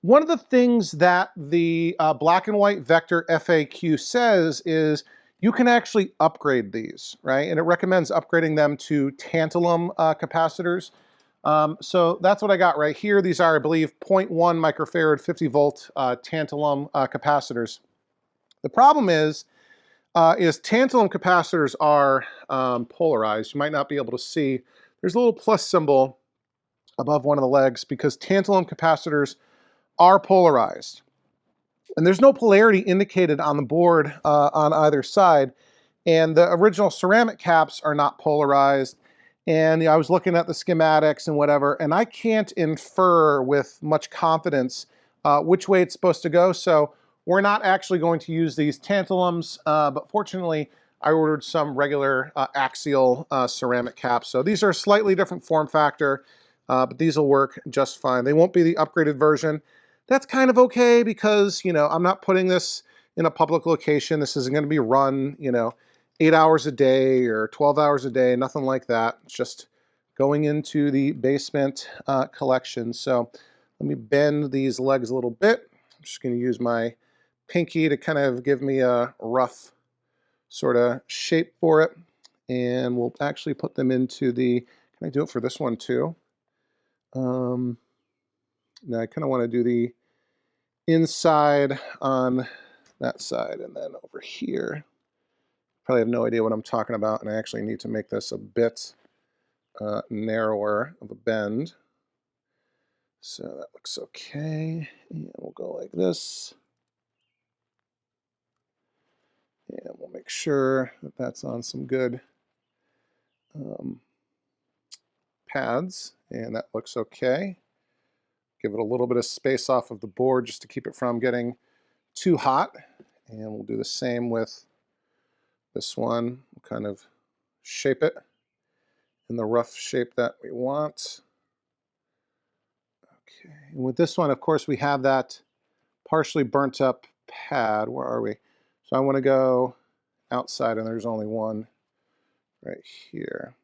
one of the things that the black and white vector FAQ says is you can actually upgrade these, right? And it recommends upgrading them to tantalum capacitors. So that's what I got right here. These are, I believe, 0.1 microfarad 50 volt tantalum capacitors. The problem is tantalum capacitors are polarized. You might not be able to see. There's a little plus symbol above one of the legs because tantalum capacitors are polarized. And there's no polarity indicated on the board on either side. And the original ceramic caps are not polarized. And I was looking at the schematics and whatever, and I can't infer with much confidence which way it's supposed to go. So we're not actually going to use these tantalums, but fortunately, I ordered some regular axial ceramic caps. So these are a slightly different form factor, but these will work just fine. They won't be the upgraded version. That's kind of okay because, you know, I'm not putting this in a public location. This isn't going to be run, you know, 8 hours a day or 12 hours a day, nothing like that. It's just going into the basement collection. So let me bend these legs a little bit. I'm just going to use my pinky to kind of give me a rough sort of shape for it. And we'll actually put them into the, can I do it for this one too? Now I kind of want to do the inside on that side and then over here. Probably have no idea what I'm talking about, and I actually need to make this a bit narrower of a bend. So that looks okay. And we'll go like this. And we'll make sure that that's on some good pads, and that looks okay. Give it a little bit of space off of the board just to keep it from getting too hot. And we'll do the same with this one. We'll kind of shape it in the rough shape that we want. Okay, and with this one, of course, we have that partially burnt up pad. Where are we? So I want to go outside, and there's only one right here.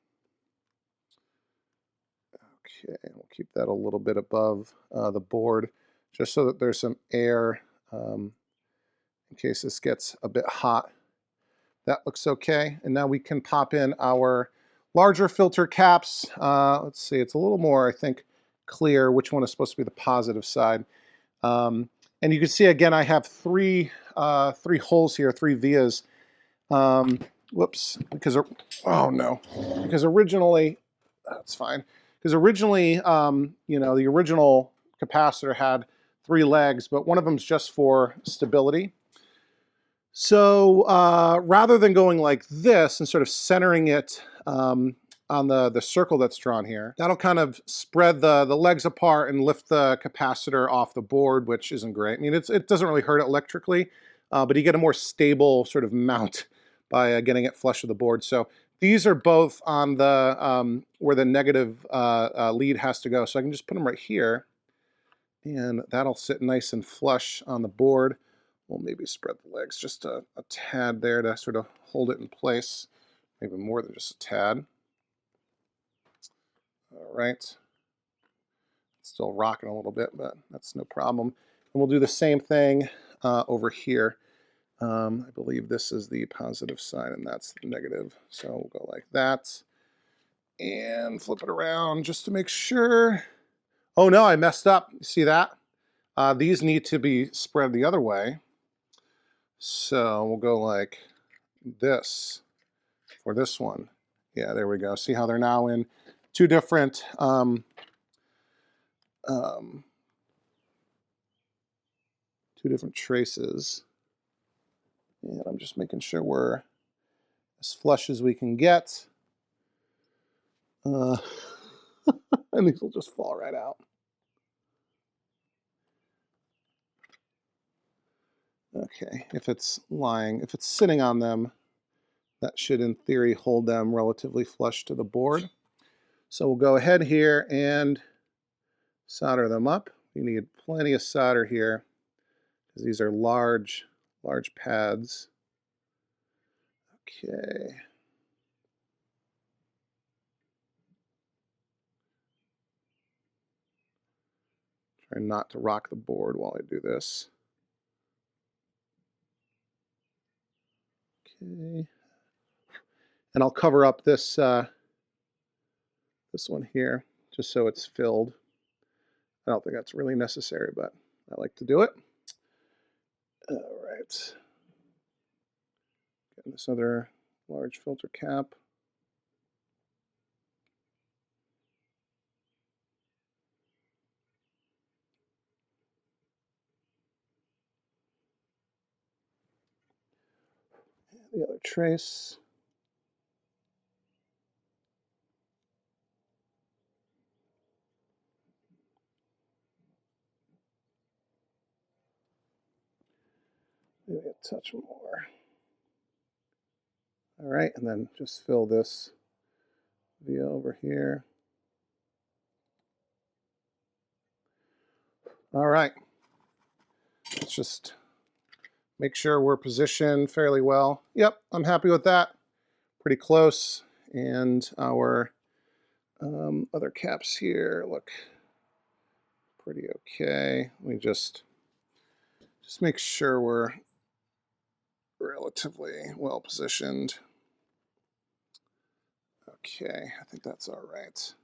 Okay, we'll keep that a little bit above the board, just so that there's some air in case this gets a bit hot. That looks okay. And now we can pop in our larger filter caps. Let's see, it's a little more, I think, clear which one is supposed to be the positive side. And you can see, again, I have three holes here, three vias. Whoops, because, oh no, because originally, that's fine. Because originally, you know, the original capacitor had 3 legs, but one of them's just for stability. So rather than going like this and sort of centering it on the circle that's drawn here, that'll kind of spread the legs apart and lift the capacitor off the board, which isn't great. I mean, it doesn't really hurt electrically, but you get a more stable sort of mount by getting it flush with the board. So these are both on the where the negative lead has to go. So I can just put them right here, and that'll sit nice and flush on the board. We'll maybe spread the legs just a tad there to sort of hold it in place, maybe more than just a tad. All right. Still rocking a little bit, but that's no problem. And we'll do the same thing over here. I believe this is the positive side and that's the negative. So we'll go like that and flip it around just to make sure. Oh no, I messed up. You see that? These need to be spread the other way. So we'll go like this for this one. Yeah, there we go. See how they're now in two different traces. And I'm just making sure we're as flush as we can get. And these will just fall right out. Okay, if it's sitting on them, that should in theory hold them relatively flush to the board. So we'll go ahead here and solder them up. We need plenty of solder here because these are large pads. Okay. Try not to rock the board while I do this. Okay. And I'll cover up this this one here just so it's filled. I don't think that's really necessary, but I like to do it. All right. Getting this other large filter cap. The other trace. Maybe a touch more. All right, and then just fill this via over here. All right. Let's just make sure we're positioned fairly well. Yep, I'm happy with that. Pretty close. And our other caps here look pretty okay. Let me just make sure we're relatively well positioned. Okay, I think that's all right.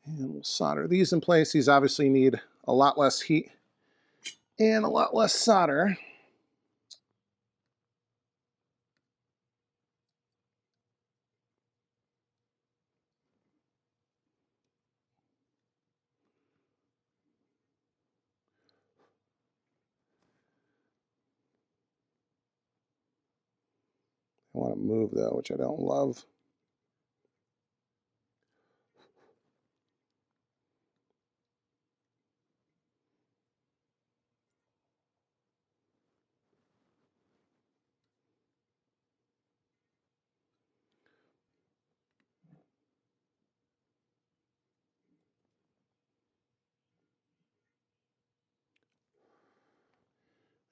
And we'll solder these in place. These obviously need a lot less heat and a lot less solder. I want to move though, which I don't love.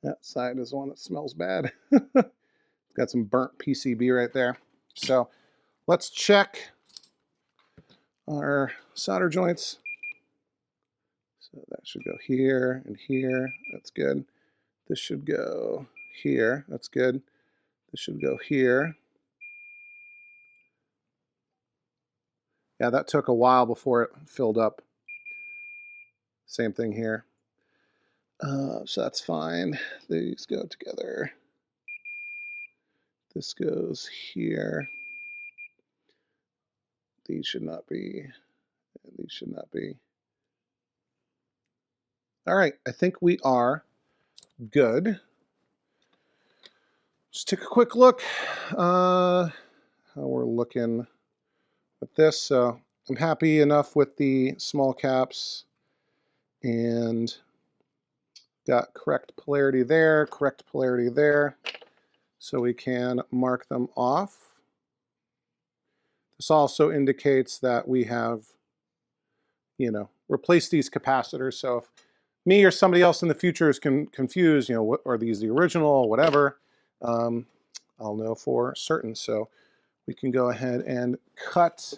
That side is the one that smells bad. Got some burnt PCB right there. So let's check our solder joints. So that should go here and here. That's good. This should go here. That's good. This should go here. Yeah, that took a while before it filled up. Same thing here. So that's fine. These go together. This goes here. These should not be. These should not be. All right, I think we are good. Just take a quick look how we're looking with this. So I'm happy enough with the small caps, and got correct polarity there, correct polarity there. So we can mark them off. This also indicates that we have, replaced these capacitors. So if me or somebody else in the future is confused, what are these the original, whatever, I'll know for certain. So we can go ahead and cut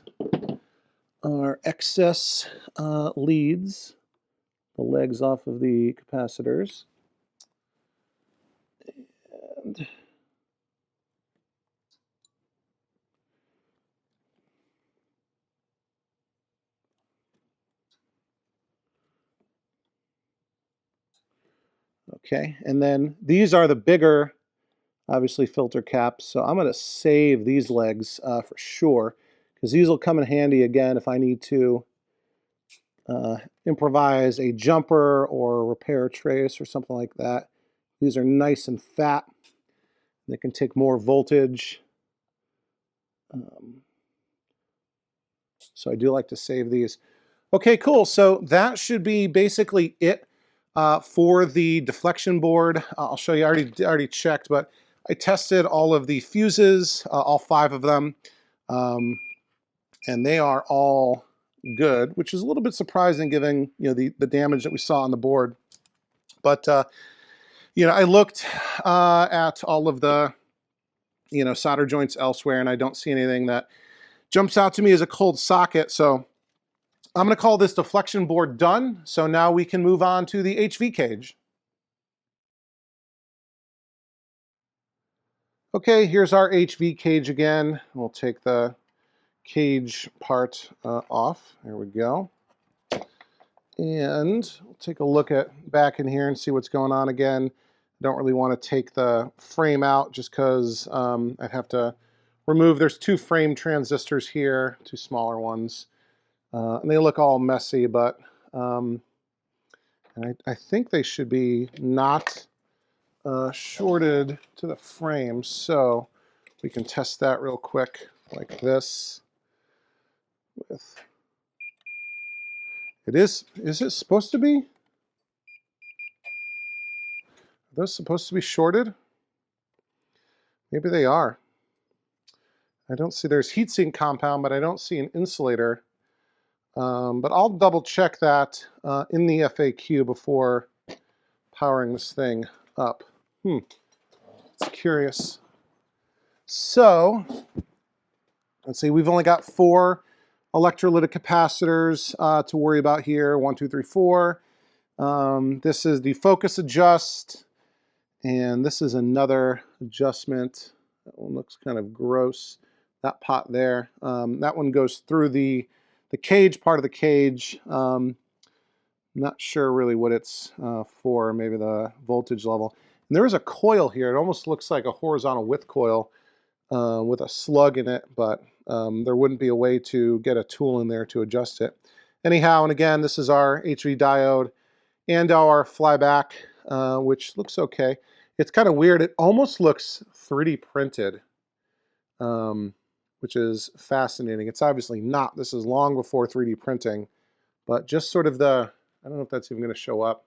our excess leads, the legs off of the capacitors. And okay, and then these are the bigger, obviously, filter caps. So I'm going to save these legs for sure, because these will come in handy again if I need to improvise a jumper or repair a trace or something like that. These are nice and fat. They can take more voltage. So I do like to save these. Okay, cool. So that should be basically it for the deflection board. I'll show you. I already checked, but I tested all of the fuses, all 5 of them, and they are all good, which is a little bit surprising given the damage that we saw on the board. But I looked at all of the solder joints elsewhere, and I don't see anything that jumps out to me as a cold socket. So I'm going to call this deflection board done. So now we can move on to the HV cage. Okay, here's our HV cage again. We'll take the cage part off. There we go. And we'll take a look at back in here and see what's going on again. I don't really want to take the frame out just because I'd have to remove, there's 2 frame transistors here, 2 smaller ones. And they look all messy, but and I think they should be not shorted to the frame, so we can test that real quick like this. Is it supposed to be? Are those supposed to be shorted? Maybe they are. I don't see, there's heatsink compound, but I don't see an insulator. But I'll double check that in the FAQ before powering this thing up. It's curious. So, let's see, we've only got 4 electrolytic capacitors to worry about here. 1, 2, 3, 4. This is the focus adjust, and this is another adjustment. That one looks kind of gross. That pot there. That one goes through the cage, part of the cage. Not sure really what it's for, maybe the voltage level. And there is a coil here. It almost looks like a horizontal width coil with a slug in it, but there wouldn't be a way to get a tool in there to adjust it. Anyhow, and again, this is our HV diode and our flyback, which looks okay. It's kind of weird. It almost looks 3D printed, which is fascinating. It's obviously not. This is long before 3D printing, but just sort of the, I don't know if that's even going to show up.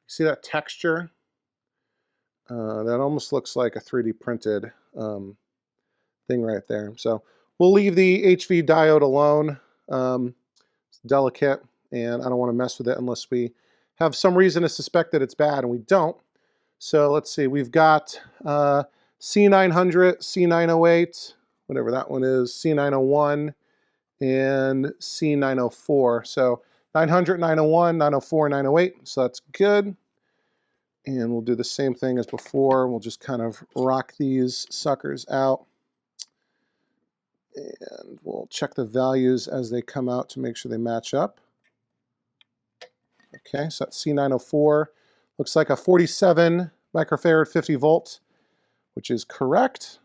See that texture? That almost looks like a 3D printed thing right there. So we'll leave the HV diode alone. It's delicate, and I don't want to mess with it unless we have some reason to suspect that it's bad, and we don't. So let's see, we've got C900, C908, whatever that one is, C901, and C904. So 900, 901, 904, 908, so that's good. And we'll do the same thing as before. We'll just kind of rock these suckers out. And we'll check the values as they come out to make sure they match up. Okay, so that's C904. Looks like a 47 microfarad 50 volt, which is correct.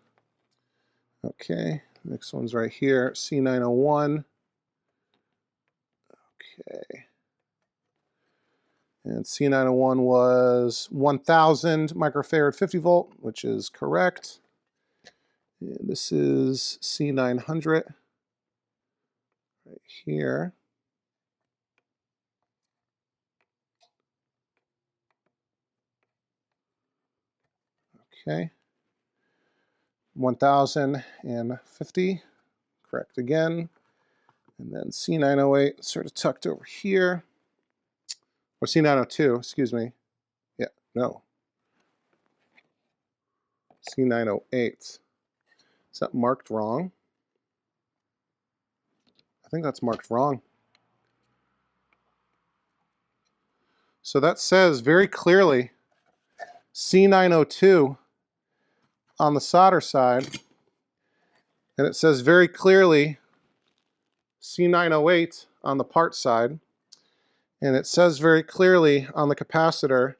Okay, next one's right here, C901. Okay. And C901 was 1000 microfarad 50 volt, which is correct. And this is C900 right here. Okay. 1050, correct again. And then C908 sort of tucked over here. Or C902, excuse me. Yeah, no. C908. Is that marked wrong? I think that's marked wrong. So that says very clearly C902 on the solder side, and it says very clearly C908 on the part side, and it says very clearly on the capacitor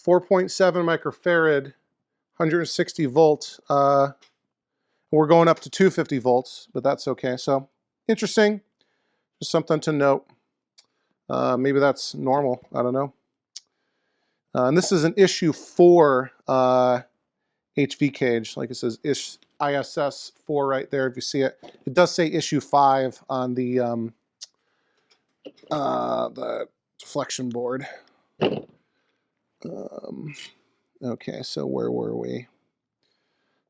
4.7 microfarad, 160 volt. We're going up to 250 volts, but that's okay. So interesting, just something to note. Maybe that's normal, I don't know. And this is an issue 4 HV cage, like it says ISS 4 right there if you see it. It does say issue 5 on the deflection board. Okay, so where were we?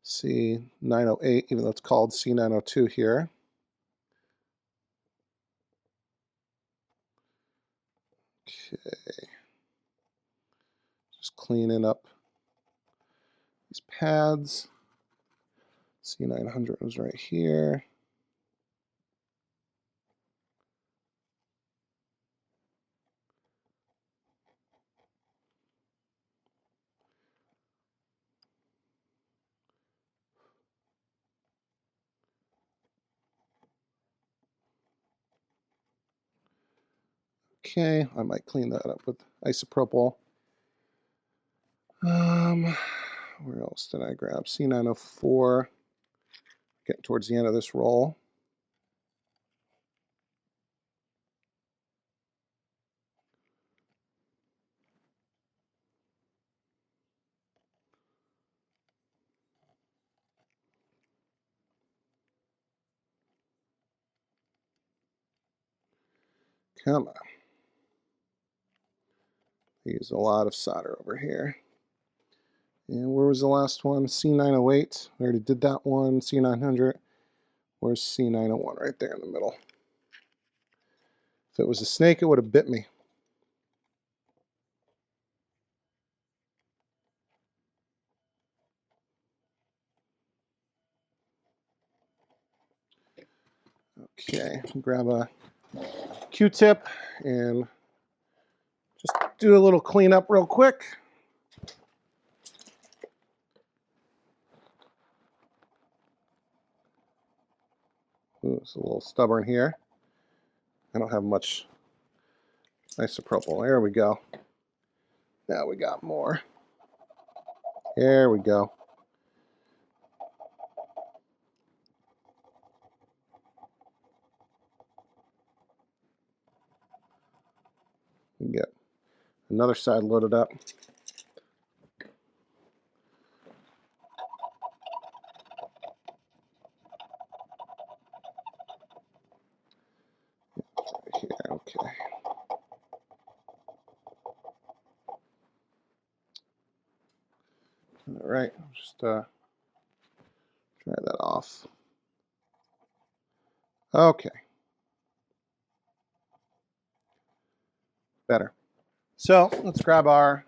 C908, even though it's called C902 here. Okay, just cleaning up these pads. C900 was right here. Okay, I might clean that up with isopropyl. Where else did I grab? C904. Getting towards the end of this roll. Come on. I use a lot of solder over here. And where was the last one? C908. We already did that one. C900. Where's C901? Right there in the middle. If it was a snake, it would have bit me. Okay, grab a Q-tip and just do a little cleanup real quick. Ooh, it's a little stubborn here. I don't have much isopropyl. There we go. Now we got more. There we go. We get another side loaded up. Here, okay. All right, just try that off. Okay. Better. So let's grab our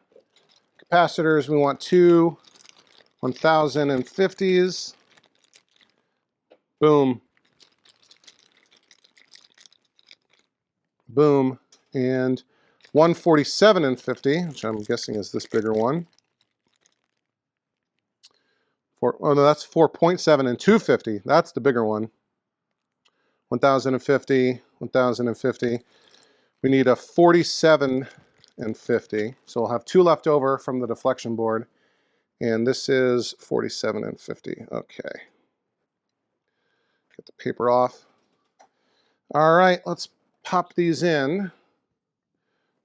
capacitors. We want two 1050s. Boom. Boom. And 147 and 50, which I'm guessing is this bigger one. Oh no, that's 4.7 and 250. That's the bigger one. 1050, 1050. We need a 47 and 50. So we'll have two left over from the deflection board. And this is 47 and 50. Okay. Get the paper off. All right, let's pop these in.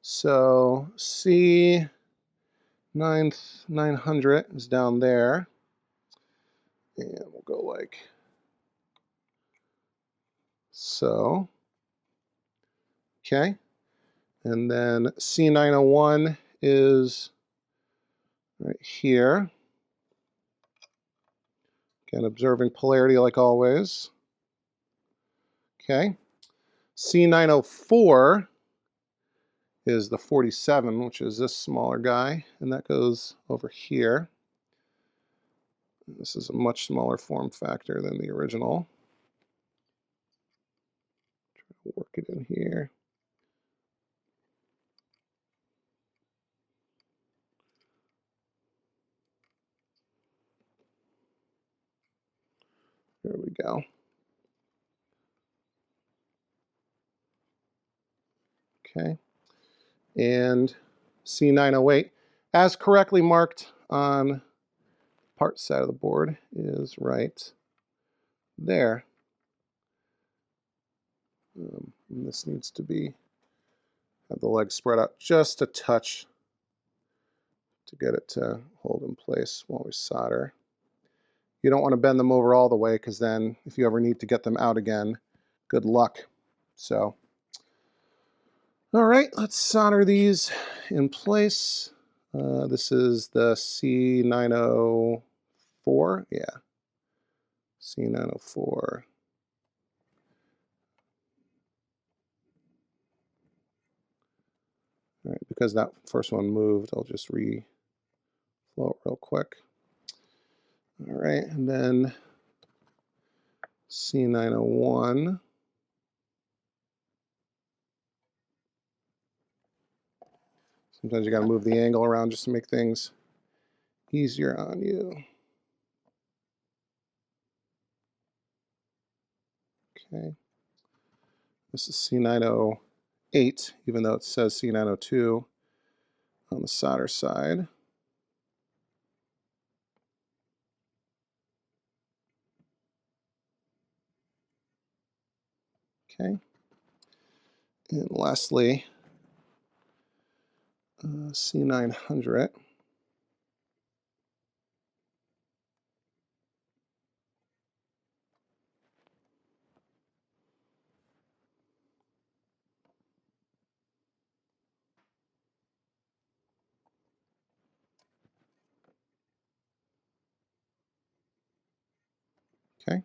So C900 is down there. And we'll go like so. Okay. And then C901 is right here. Again, observing polarity like always. Okay. C904 is the 47, which is this smaller guy, and that goes over here. This is a much smaller form factor than the original. Try to work it in here. There we go. Okay. And C908, as correctly marked on part side of the board, is right there. And this needs to be, have the legs spread out just a touch to get it to hold in place while we solder. You don't want to bend them over all the way, because then if you ever need to get them out again, good luck. So, all right, let's solder these in place. This is the C904, yeah, C904. All right, because that first one moved, I'll just reflow it real quick. All right, and then C901. Sometimes you got to move the angle around just to make things easier on you. Okay. This is C908, even though it says C902 on the solder side. Okay. And lastly, C900. Okay.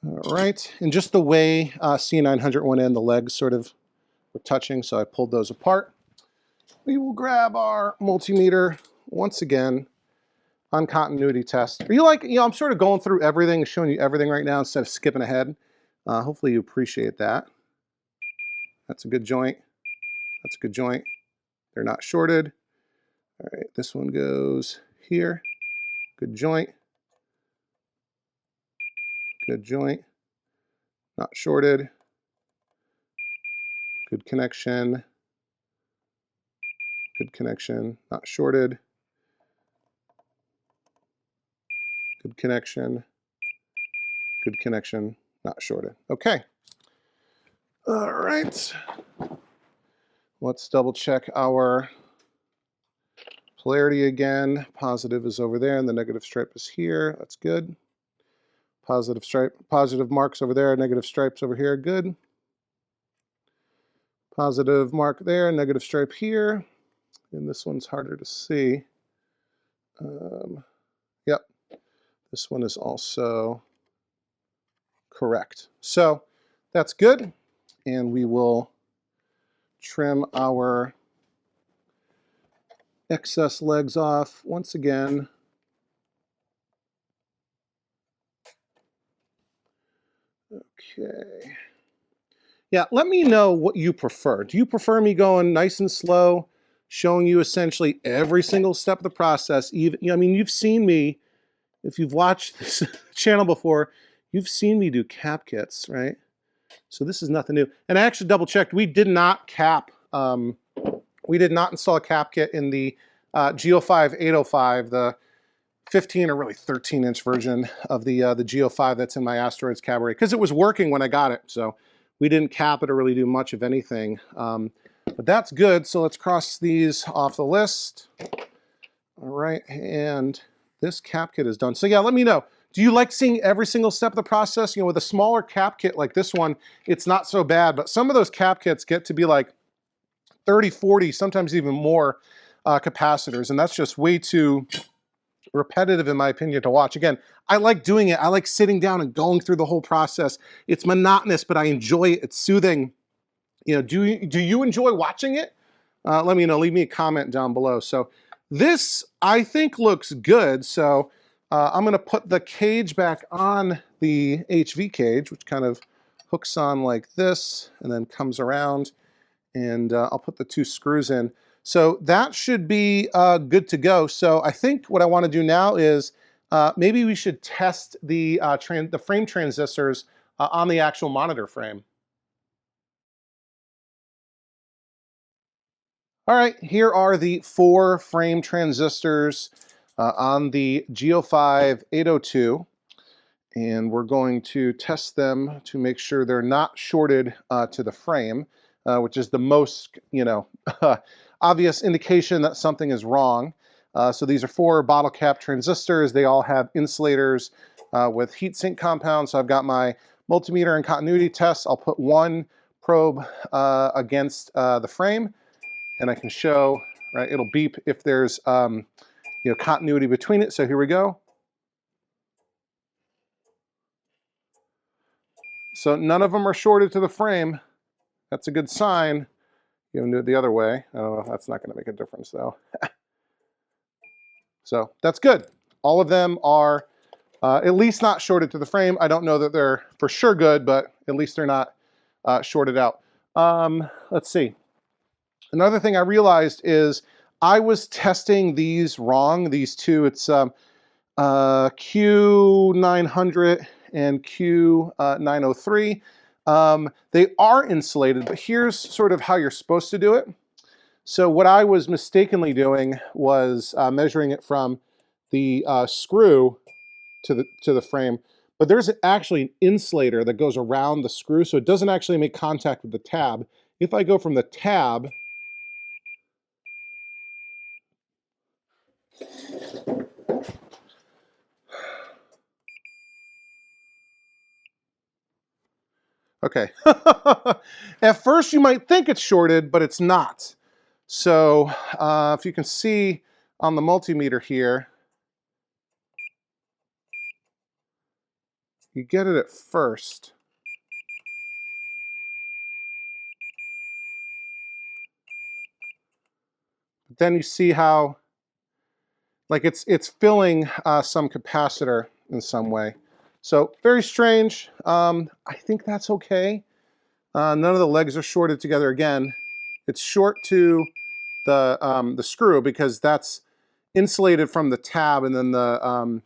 All right. And just the way C900 went in, the legs sort of were touching, so I pulled those apart. We will grab our multimeter once again on continuity test. Are you like, I'm sort of going through everything, showing you everything right now instead of skipping ahead. Hopefully you appreciate that. That's a good joint. That's a good joint. They're not shorted. All right, this one goes here. Good joint. Good joint. Not shorted. Good connection. Good connection. Not shorted. Good connection. Good connection. Not shorted. Okay. All right. Let's double check our polarity again. Positive is over there and the negative stripe is here. That's good. Positive stripe, positive marks over there, negative stripes over here. Good. Positive mark there, negative stripe here. And this one's harder to see. Yep. This one is also correct. So that's good. And we will trim our excess legs off once again. Okay. Yeah, let me know what you prefer. Do you prefer me going nice and slow, showing you essentially every single step of the process? Even, I mean, you've seen me, if you've watched this channel before, you've seen me do cap kits, right? So this is nothing new. And I actually double checked. We did not cap, we did not install a cap kit in the G05-805, the 15 or really 13-inch version of the G05 that's in my Asteroids Cabaret, because it was working when I got it. So we didn't cap it or really do much of anything. But that's good, so let's cross these off the list. All right, and this cap kit is done. So yeah, let me know. Do you like seeing every single step of the process? You know, with a smaller cap kit like this one, it's not so bad, but some of those cap kits get to be like 30, 40, sometimes even more capacitors, and that's just way too repetitive in my opinion to watch. Again, I like doing it. I like sitting down and going through the whole process. It's monotonous, but I enjoy it. It's soothing. You know, do you enjoy watching it? Let me know. Leave me a comment down below. So this, I think, looks good. So I'm going to put the cage back on the HV cage, which kind of hooks on like this and then comes around. And I'll put the 2 screws in. So that should be good to go. So I think what I want to do now is maybe we should test the frame transistors on the actual monitor frame. All right, here are the 4 frame transistors on the G05-802, and we're going to test them to make sure they're not shorted to the frame, which is the most, you know, obvious indication that something is wrong. So these are 4 bottle cap transistors. They all have insulators with heatsink compounds. So I've got my multimeter and continuity tests. I'll put 1 probe against the frame, and I can show, right, it'll beep if there's you know, continuity between it. So here we go. So none of them are shorted to the frame. That's a good sign. You can do it the other way. Oh, that's not going to make a difference though. So that's good. All of them are at least not shorted to the frame. I don't know that they're for sure good, but at least they're not shorted out. Let's see. Another thing I realized is I was testing these wrong. These 2, it's Q900 and Q903. They are insulated, but here's sort of how you're supposed to do it. So what I was mistakenly doing was measuring it from the screw to the frame, but there's actually an insulator that goes around the screw, so it doesn't actually make contact with the tab. If I go from the tab, okay. At first you might think it's shorted, but it's not. So if you can see on the multimeter here, you get it at first. But then you see how, like it's filling some capacitor in some way. So very strange. I think that's okay. None of the legs are shorted together again. It's short to the screw because that's insulated from the tab, and then the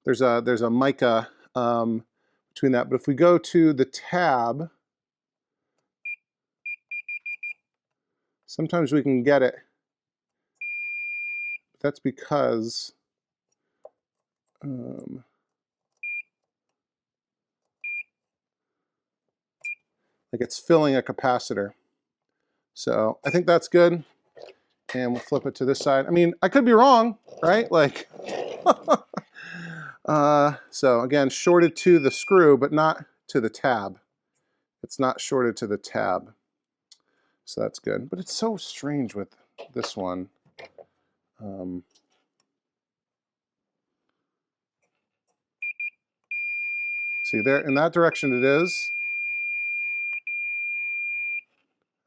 there's a mica between that. But if we go to the tab, sometimes we can get it. That's because like it's filling a capacitor. So I think that's good. And we'll flip it to this side. I mean, I could be wrong, right? Like, so again, shorted to the screw, but not to the tab. It's not shorted to the tab. So that's good. But it's so strange with this one. See there, in that direction it is.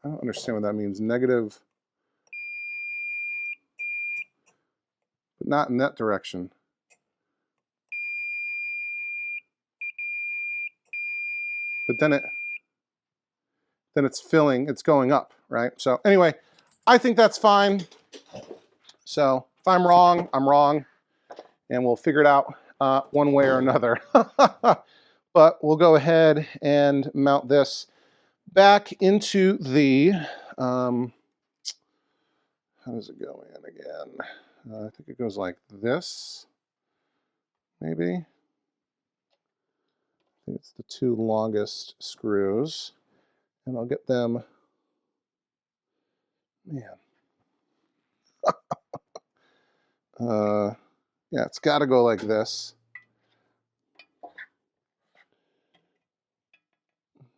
I don't understand what that means. Negative, but not in that direction. But then it's filling, it's going up, right? So anyway, I think that's fine. So if I'm wrong, I'm wrong, and we'll figure it out one way or another. But we'll go ahead and mount this back into the, how does it go in again? I think it goes like this, maybe. I think it's the 2 longest screws, and I'll get them Man. Yeah, it's got to go like this.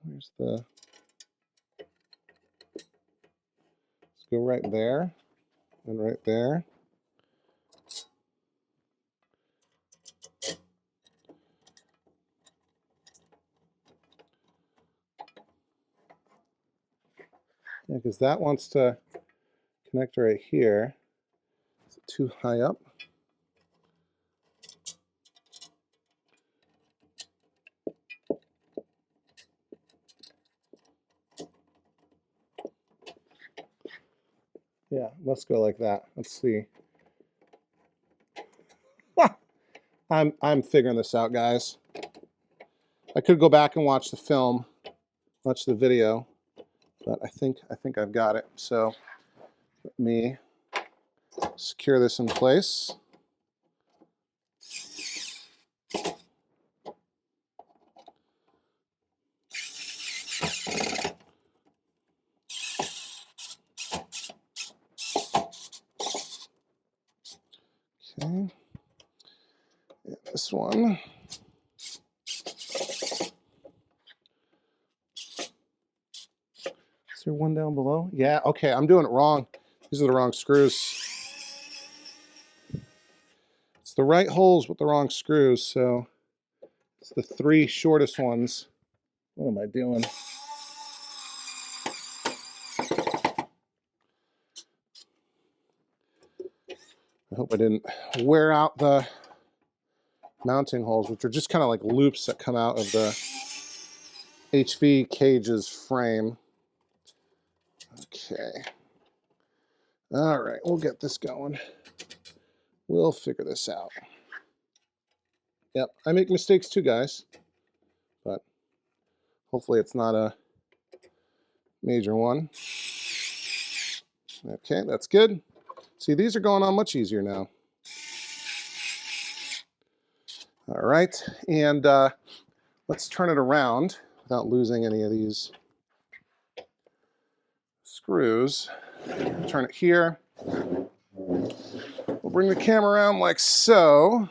Where's the... Let's go right there and right there. Yeah, because that wants to connect right here. Is it too high up? Yeah, let's go like that. Let's see. I'm figuring this out, guys. I could go back and watch the film, watch the video, but I think I've got it. So let me secure this in place. Okay. Yeah, this one. Is there one down below? Yeah, okay, I'm doing it wrong. These are the wrong screws. It's the right holes with the wrong screws, so it's the 3 shortest ones. What am I doing? I hope I didn't wear out the mounting holes, which are just kind of like loops that come out of the HV cage's frame. Okay. All right, we'll get this going. We'll figure this out. Yep, I make mistakes too, guys, but hopefully it's not a major one. Okay, that's good. See, these are going on much easier now. All right, and let's turn it around without losing any of these screws. Turn it here. We'll bring the camera around like so.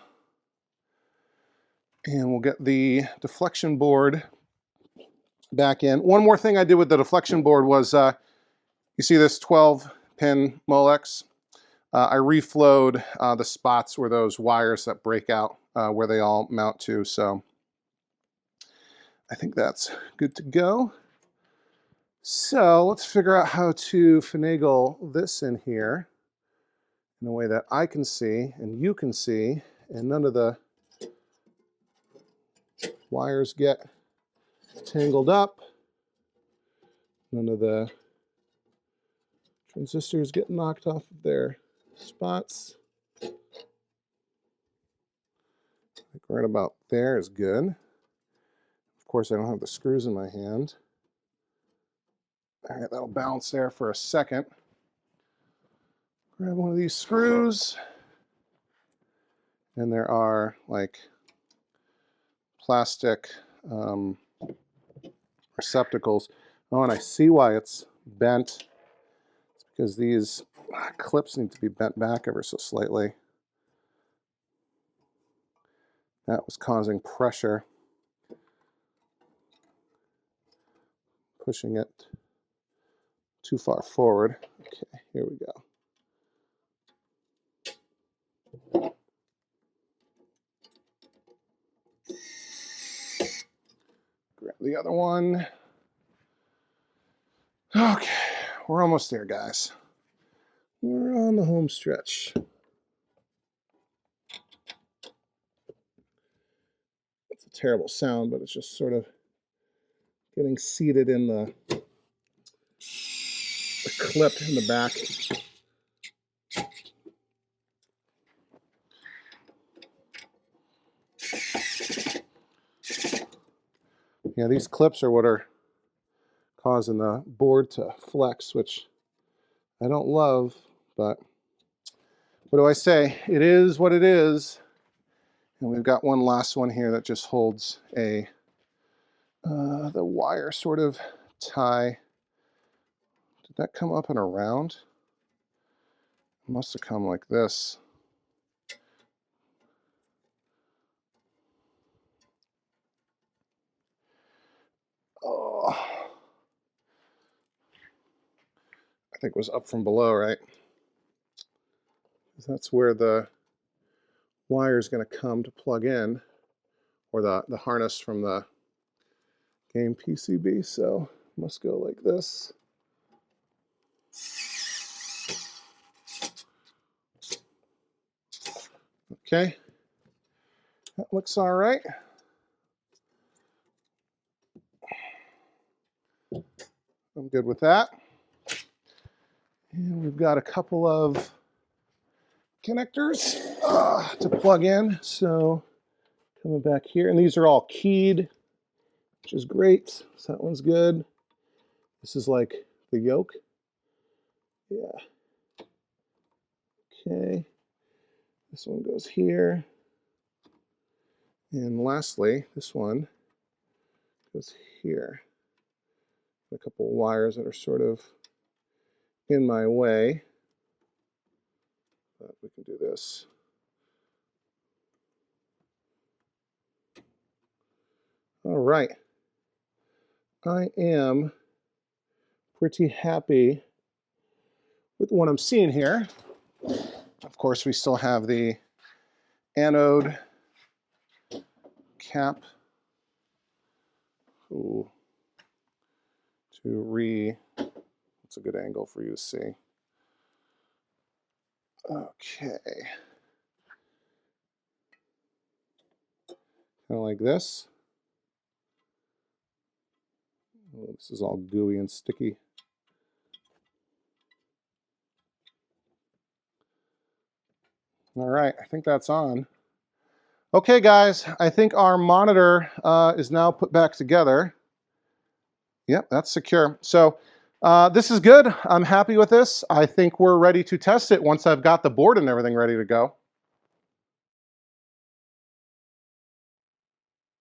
And we'll get the deflection board back in. One more thing I did with the deflection board was, you see this 12-pin Molex? I reflowed the spots where those wires that break out, where they all mount to. So I think that's good to go. So let's figure out how to finagle this in here in a way that I can see and you can see, and none of the wires get tangled up. None of the transistors get knocked off of their spots. Like right about there is good. Of course, I don't have the screws in my hand. All right, that'll bounce there for a second. Grab one of these screws. And there are like plastic receptacles. Oh, and I see why it's bent. It's because these clips need to be bent back ever so slightly. That was causing pressure, pushing it too far forward. Okay, here we go. Grab the other one. Okay, we're almost there, guys. We're on the home stretch. It's a terrible sound, but it's just sort of getting seated in the clip in the back. Yeah, these clips are what are causing the board to flex, which I don't love, but what do I say? It is what it is. And we've got one last one here that just holds a the wire sort of tie. Did that come up and around? Must have come like this. Oh, I think it was up from below, right? That's where the wire is going to come to plug in, or the harness from the game PCB. So must go like this. Okay, that looks all right. I'm good with that. And we've got a couple of connectors to plug in. So coming back here, and these are all keyed, which is great. So that one's good. This is like the yoke. Yeah. Okay. This one goes here. And lastly, this one goes here. A couple of wires that are sort of in my way. But we can do this. All right. I am pretty happy with what I'm seeing here. Of course, we still have the anode cap what's a good angle for you to see? Okay. Kind of like this. Oh, this is all gooey and sticky. All right, I think that's on. Okay, guys, I think our monitor is now put back together. Yep, that's secure. So this is good. I'm happy with this. I think we're ready to test it once I've got the board and everything ready to go.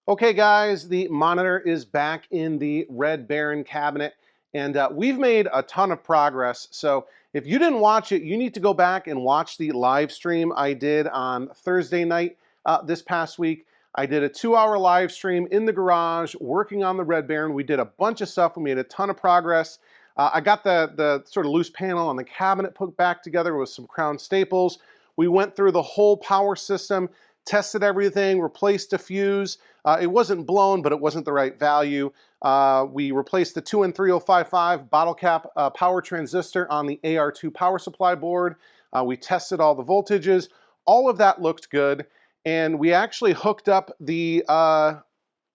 Okay, guys, the monitor is back in the Red Baron cabinet, and we've made a ton of progress. So if you didn't watch it, you need to go back and watch the live stream I did on Thursday night this past week. I did a 2-hour live stream in the garage working on the Red Baron. We did a bunch of stuff. We made a ton of progress. I got the sort of loose panel on the cabinet put back together with some crown staples. We went through the whole power system, tested everything, replaced a fuse. It wasn't blown, but it wasn't the right value. We replaced the 2N3055 bottle cap power transistor on the AR2 power supply board. We tested all the voltages. All of that looked good. And we actually hooked up the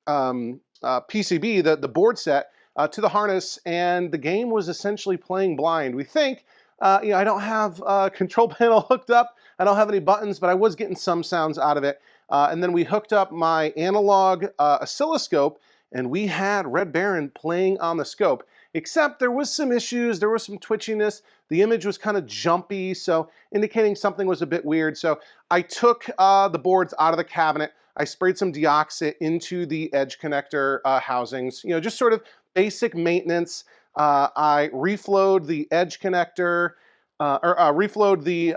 PCB, the board set, to the harness, and the game was essentially playing blind. We think, I don't have a control panel hooked up. I don't have any buttons, but I was getting some sounds out of it. And then we hooked up my analog oscilloscope, and we had Red Baron playing on the scope. Except there was some issues, there was some twitchiness. The image was kind of jumpy, so indicating something was a bit weird. So I took the boards out of the cabinet. I sprayed some deoxit into the edge connector housings, just sort of basic maintenance. I reflowed the edge connector, reflowed the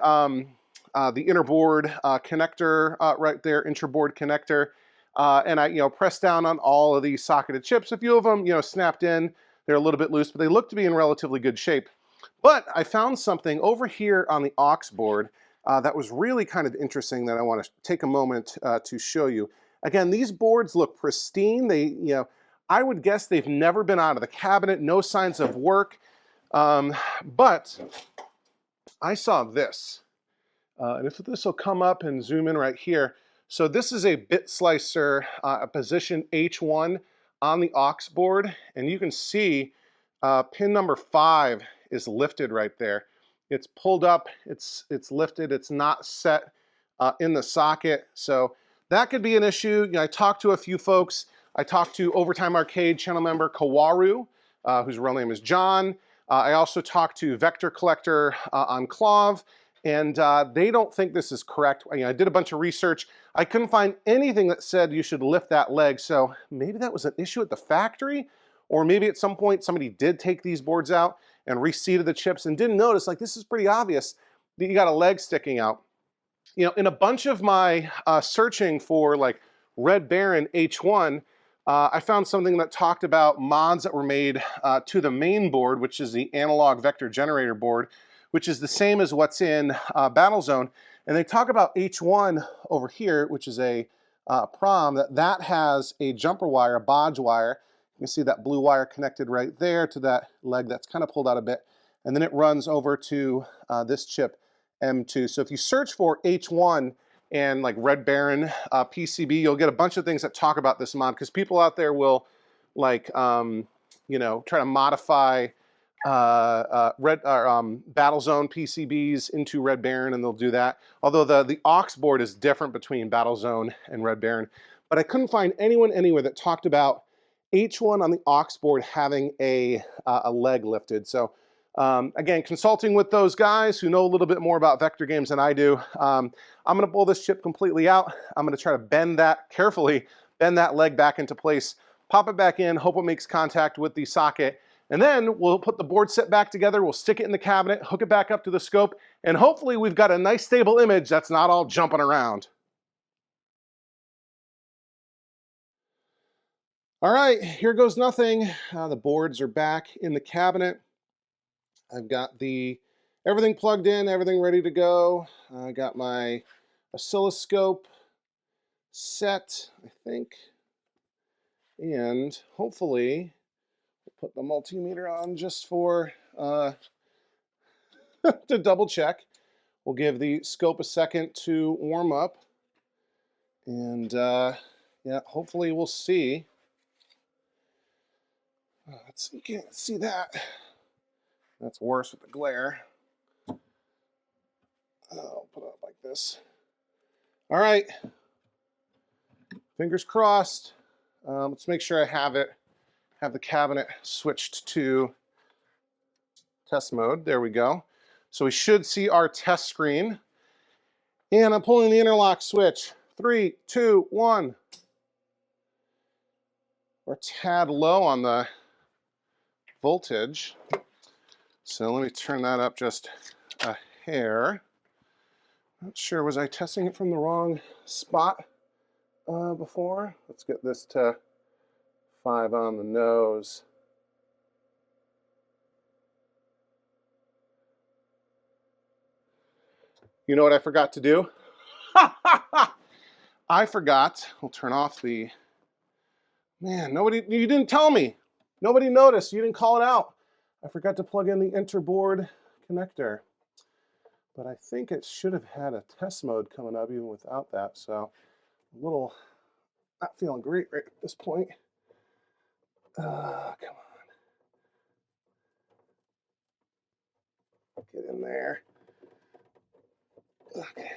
inner board connector right there, intra-board connector. And I, pressed down on all of these socketed chips. A few of them, snapped in. They're a little bit loose, but they look to be in relatively good shape. But I found something over here on the aux board that was really kind of interesting that I want to take a moment to show you. Again, these boards look pristine. They, I would guess they've never been out of the cabinet, no signs of work. But I saw this. And if this will come up and zoom in right here. So this is a bit slicer, position H1 on the aux board, and you can see pin number 5 is lifted right there. It's pulled up, it's lifted, it's not set in the socket. So that could be an issue. I talked to a few folks. I talked to Overtime Arcade channel member Kawaru, whose real name is John. I also talked to Vector Collector Enclave, and they don't think this is correct. I did a bunch of research. I couldn't find anything that said you should lift that leg, so maybe that was an issue at the factory, or maybe at some point somebody did take these boards out and reseated the chips and didn't notice, like, this is pretty obvious. you got a leg sticking out. You know, in a bunch of my searching for like Red Baron H1, I found something that talked about mods that were made to the main board, which is the analog vector generator board, which is the same as what's in Battlezone. And they talk about H1 over here, which is a prom, that has a jumper wire, a bodge wire. You can see that blue wire connected right there to that leg that's kind of pulled out a bit. And then it runs over to this chip M2. So if you search for H1 and like Red Baron PCB, you'll get a bunch of things that talk about this mod, because people out there will like, you know, try to modify Battlezone PCBs into Red Baron, and they'll do that. Although the aux board is different between Battlezone and Red Baron. But I couldn't find anyone anywhere that talked about H1 on the aux board having a leg lifted. So again, consulting with those guys who know a little bit more about vector games than I do, I'm going to pull this chip completely out. I'm going to try to bend that carefully, bend that leg back into place, pop it back in, hope it makes contact with the socket, and then we'll put the board set back together, we'll stick it in the cabinet, hook it back up to the scope, and hopefully we've got a nice stable image that's not all jumping around. All right, here goes nothing. The boards are back in the cabinet. I've got everything plugged in, everything ready to go. I got my oscilloscope set, I think. And hopefully, we'll put the multimeter on just for, to double check. We'll give the scope a second to warm up. And yeah, hopefully we'll see. Let's see, you can't see that. That's worse with the glare. I'll put it up like this. All right, fingers crossed. Let's make sure I have the cabinet switched to test mode. There we go. So we should see our test screen. And I'm pulling the interlock switch. 3, 2, 1. We're a tad low on the voltage. So let me turn that up just a hair. Not sure, was I testing it from the wrong spot before? Let's get this to 5 on the nose. You know what I forgot to do? I forgot, we'll turn off the, man, you didn't tell me. Nobody noticed, you didn't call it out. I forgot to plug in the interboard connector. But I think it should have had a test mode coming up even without that. So a little, not feeling great right at this point. Come on. Get in there. Okay.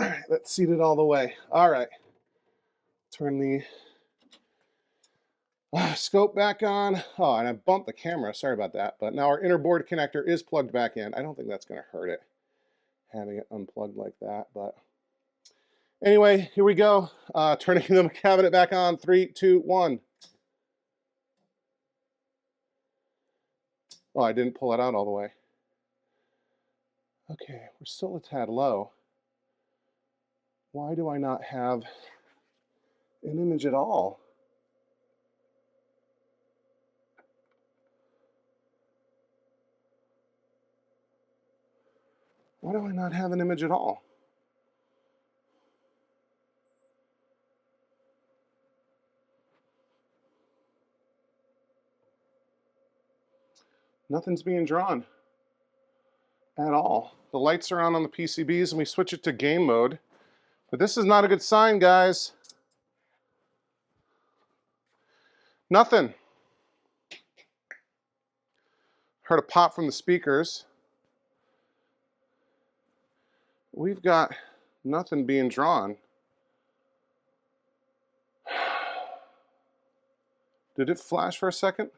All right, let's seat it all the way. All right. Turn the scope back on. Oh, and I bumped the camera. Sorry about that. But now our inner board connector is plugged back in. I don't think that's going to hurt it, having it unplugged like that. But anyway, here we go. Turning the cabinet back on. 3, 2, 1. Oh, I didn't pull it out all the way. Okay, we're still a tad low. Why do I not have an image at all? Why do I not have an image at all? Nothing's being drawn at all. The lights are on the PCBs and we switch it to game mode. But this is not a good sign, guys. Nothing. Heard a pop from the speakers. We've got nothing being drawn. Did it flash for a second?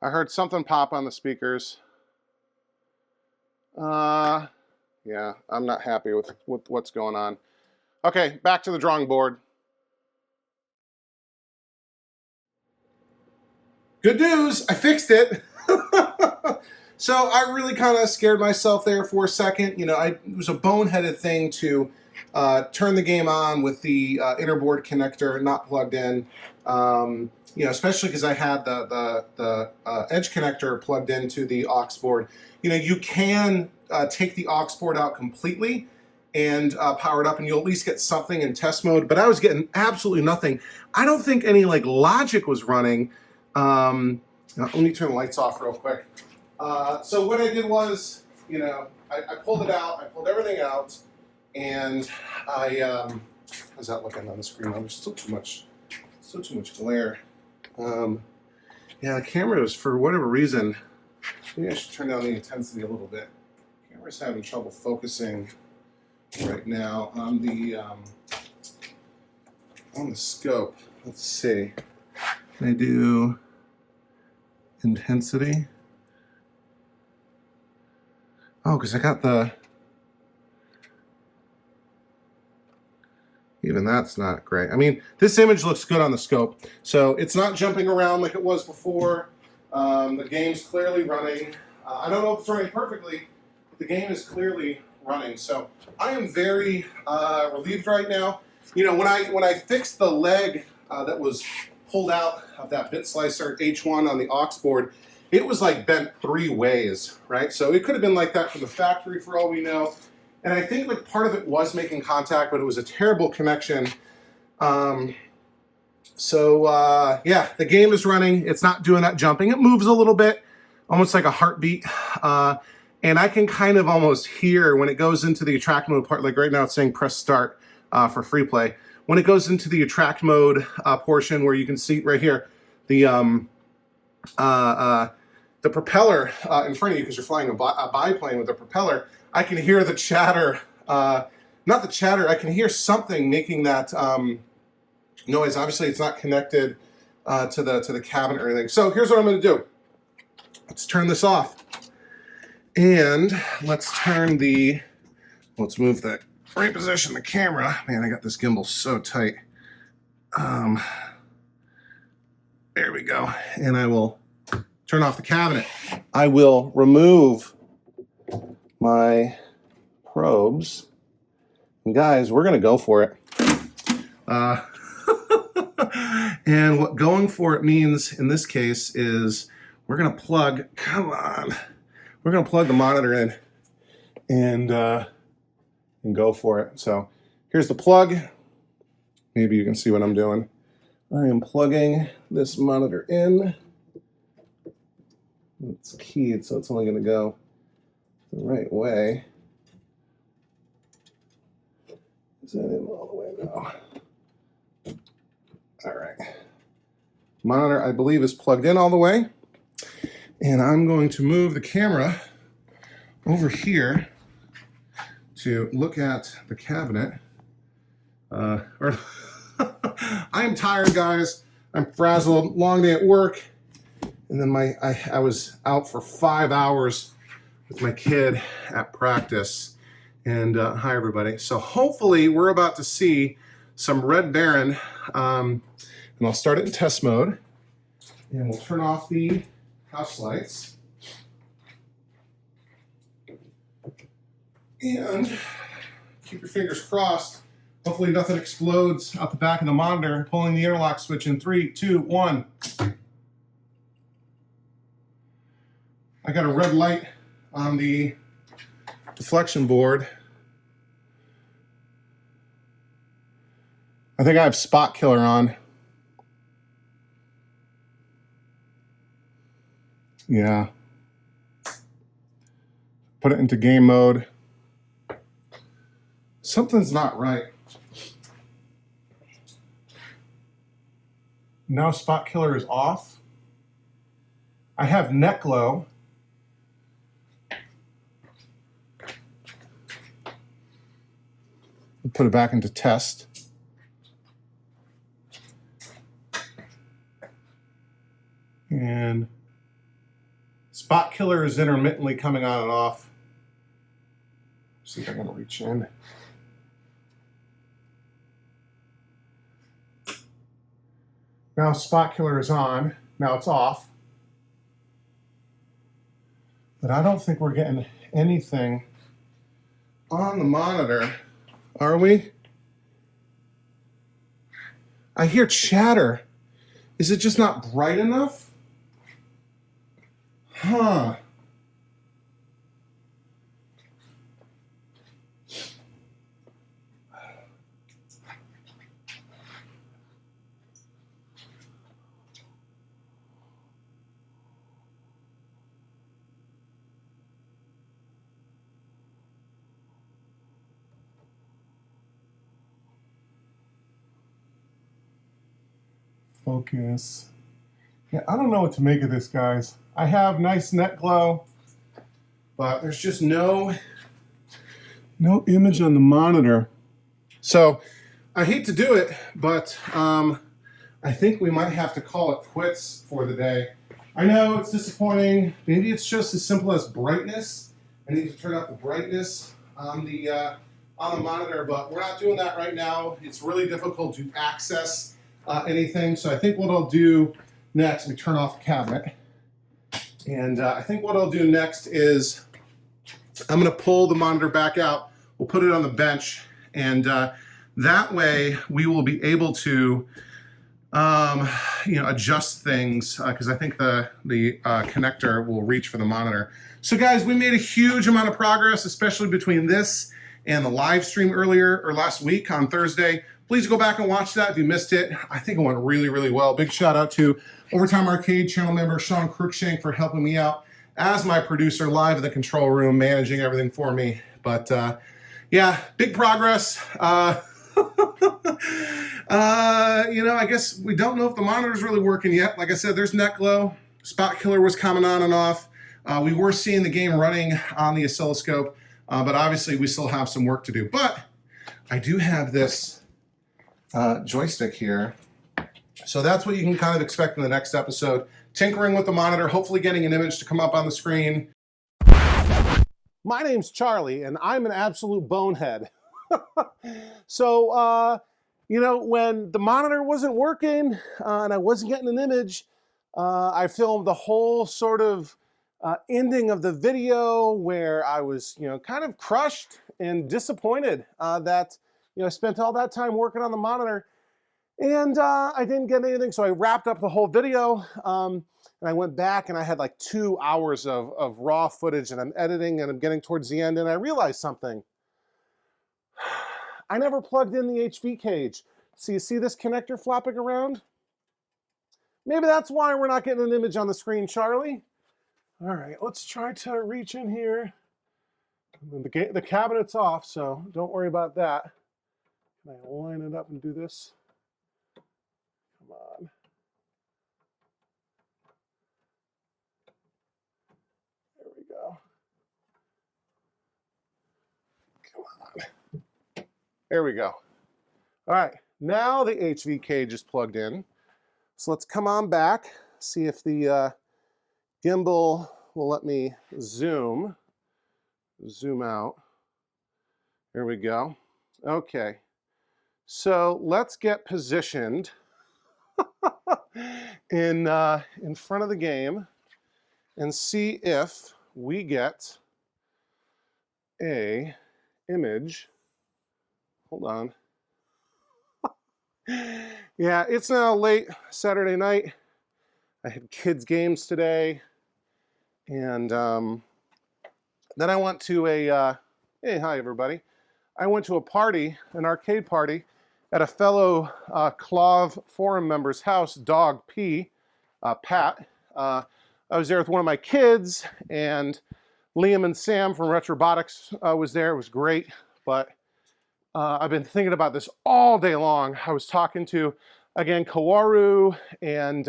I heard something pop on the speakers. Yeah, I'm not happy with what's going on. Okay, back to the drawing board. good news, I fixed it. So I really kind of scared myself there for a second. You know, it was a boneheaded thing to turn the game on with the interboard connector not plugged in. You know, especially because I had the edge connector plugged into the aux board. You know, you can take the aux board out completely and power it up, and you'll at least get something in test mode. But I was getting absolutely nothing. I don't think any like logic was running. Let me turn the lights off real quick. So what I did was, you know, I pulled it out. I pulled everything out, and how's that looking on the screen? There's still too much glare. Yeah, the camera is, for whatever reason, maybe I should turn down the intensity a little bit. The camera's having trouble focusing right now on the scope. Let's see. Can I do intensity? Oh, because I got the... Even that's not great. I mean, this image looks good on the scope. So it's not jumping around like it was before. The game's clearly running. I don't know if it's running perfectly, but the game is clearly running. So I am very relieved right now. You know, when I fixed the leg that was pulled out of that bit slicer H1 on the aux board, it was like bent 3 ways, right? So it could have been like that from the factory for all we know. And I think like part of it was making contact, but it was a terrible connection. Yeah, the game is running. It's not doing that jumping. It moves a little bit, almost like a heartbeat. And I can kind of almost hear when it goes into the attract mode part, like right now it's saying press start for free play. When it goes into the attract mode portion where you can see right here, the propeller in front of you, because you're flying a biplane with a propeller, I can hear the chatter, not the chatter, I can hear something making that noise. Obviously it's not connected to the cabinet or anything. So here's what I'm gonna do. Let's turn this off. And let's move the reposition the camera. Man, I got this gimbal so tight. There we go. And I will turn off the cabinet. I will remove my probes. And guys, we're gonna go for it. And what going for it means in this case is we're gonna plug, we're gonna plug the monitor in and go for it. So here's the plug. Maybe you can see what I'm doing. I am plugging this monitor in. It's keyed, so it's only gonna go the right way. Is that in all the way? No. All right. Monitor, I believe, is plugged in all the way. And I'm going to move the camera over here to look at the cabinet. I am tired, guys. I'm frazzled. Long day at work. And then I was out for 5 hours with my kid at practice. And hi, everybody. So hopefully we're about to see some Red Baron. And I'll start it in test mode. And we'll turn off the house lights. And keep your fingers crossed. Hopefully nothing explodes out the back of the monitor. Pulling the interlock switch in 3, 2, 1. I got a red light on the deflection board. I think I have spot killer on. Yeah. Put it into game mode. Something's not right. Now spot killer is off. I have neck glow. Put it back into test. And spot killer is intermittently coming on and off. See if I can reach in. Now spot killer is on. Now it's off. but I don't think we're getting anything on the monitor, are we? I hear chatter. Is it just not bright enough? Huh. Focus. Yeah, I don't know what to make of this, guys. I have nice net glow, but there's just no image on the monitor. So I hate to do it, but I think we might have to call it quits for the day. I know it's disappointing. Maybe it's just as simple as brightness. I need to turn up the brightness on the monitor, but we're not doing that right now. It's really difficult to access anything. So I think what I'll do next, we turn off the cabinet. And I think what I'll do next is I'm going to pull the monitor back out. We'll put it on the bench, and that way we will be able to adjust things because I think the connector will reach for the monitor. So guys, we made a huge amount of progress, especially between this and the live stream earlier or last week on Thursday. Please go back and watch that if you missed it. I think it went really, really well. Big shout out to Overtime Arcade channel member Sean Cruikshank for helping me out as my producer live in the control room, managing everything for me. But yeah, big progress. I guess we don't know if the monitor is really working yet. Like I said, there's net glow. Spot killer was coming on and off. We were seeing the game running on the oscilloscope, but obviously we still have some work to do. But I do have this joystick here. So that's what you can kind of expect in the next episode. Tinkering with the monitor, hopefully getting an image to come up on the screen. My name's Charlie, and I'm an absolute bonehead. So, when the monitor wasn't working and I wasn't getting an image, I filmed the whole sort of ending of the video where I was, kind of crushed and disappointed that, I spent all that time working on the monitor and I didn't get anything. So I wrapped up the whole video and I went back and I had like 2 hours of raw footage and I'm editing and I'm getting towards the end and I realized something. I never plugged in the HV cage. So you see this connector flopping around? Maybe that's why we're not getting an image on the screen, Charlie. All right, let's try to reach in here. The cabinet's off, so don't worry about that. Can I line it up and do this? Come on. There we go. Come on. There we go. All right, now the HV cage is plugged in. So let's come on back, see if the gimbal will let me zoom out. There we go. Okay, so let's get positioned in front of the game and see if we get a image. Hold on. Yeah, it's now late Saturday night. I had kids' games today. And then I went to hey, hi everybody. I went to a party, an arcade party, at a fellow Clove forum member's house, Dog P, Pat. I was there with one of my kids, and Liam and Sam from Retrobotics was there. It was great, but I've been thinking about this all day long. I was talking to, again, Kawaru and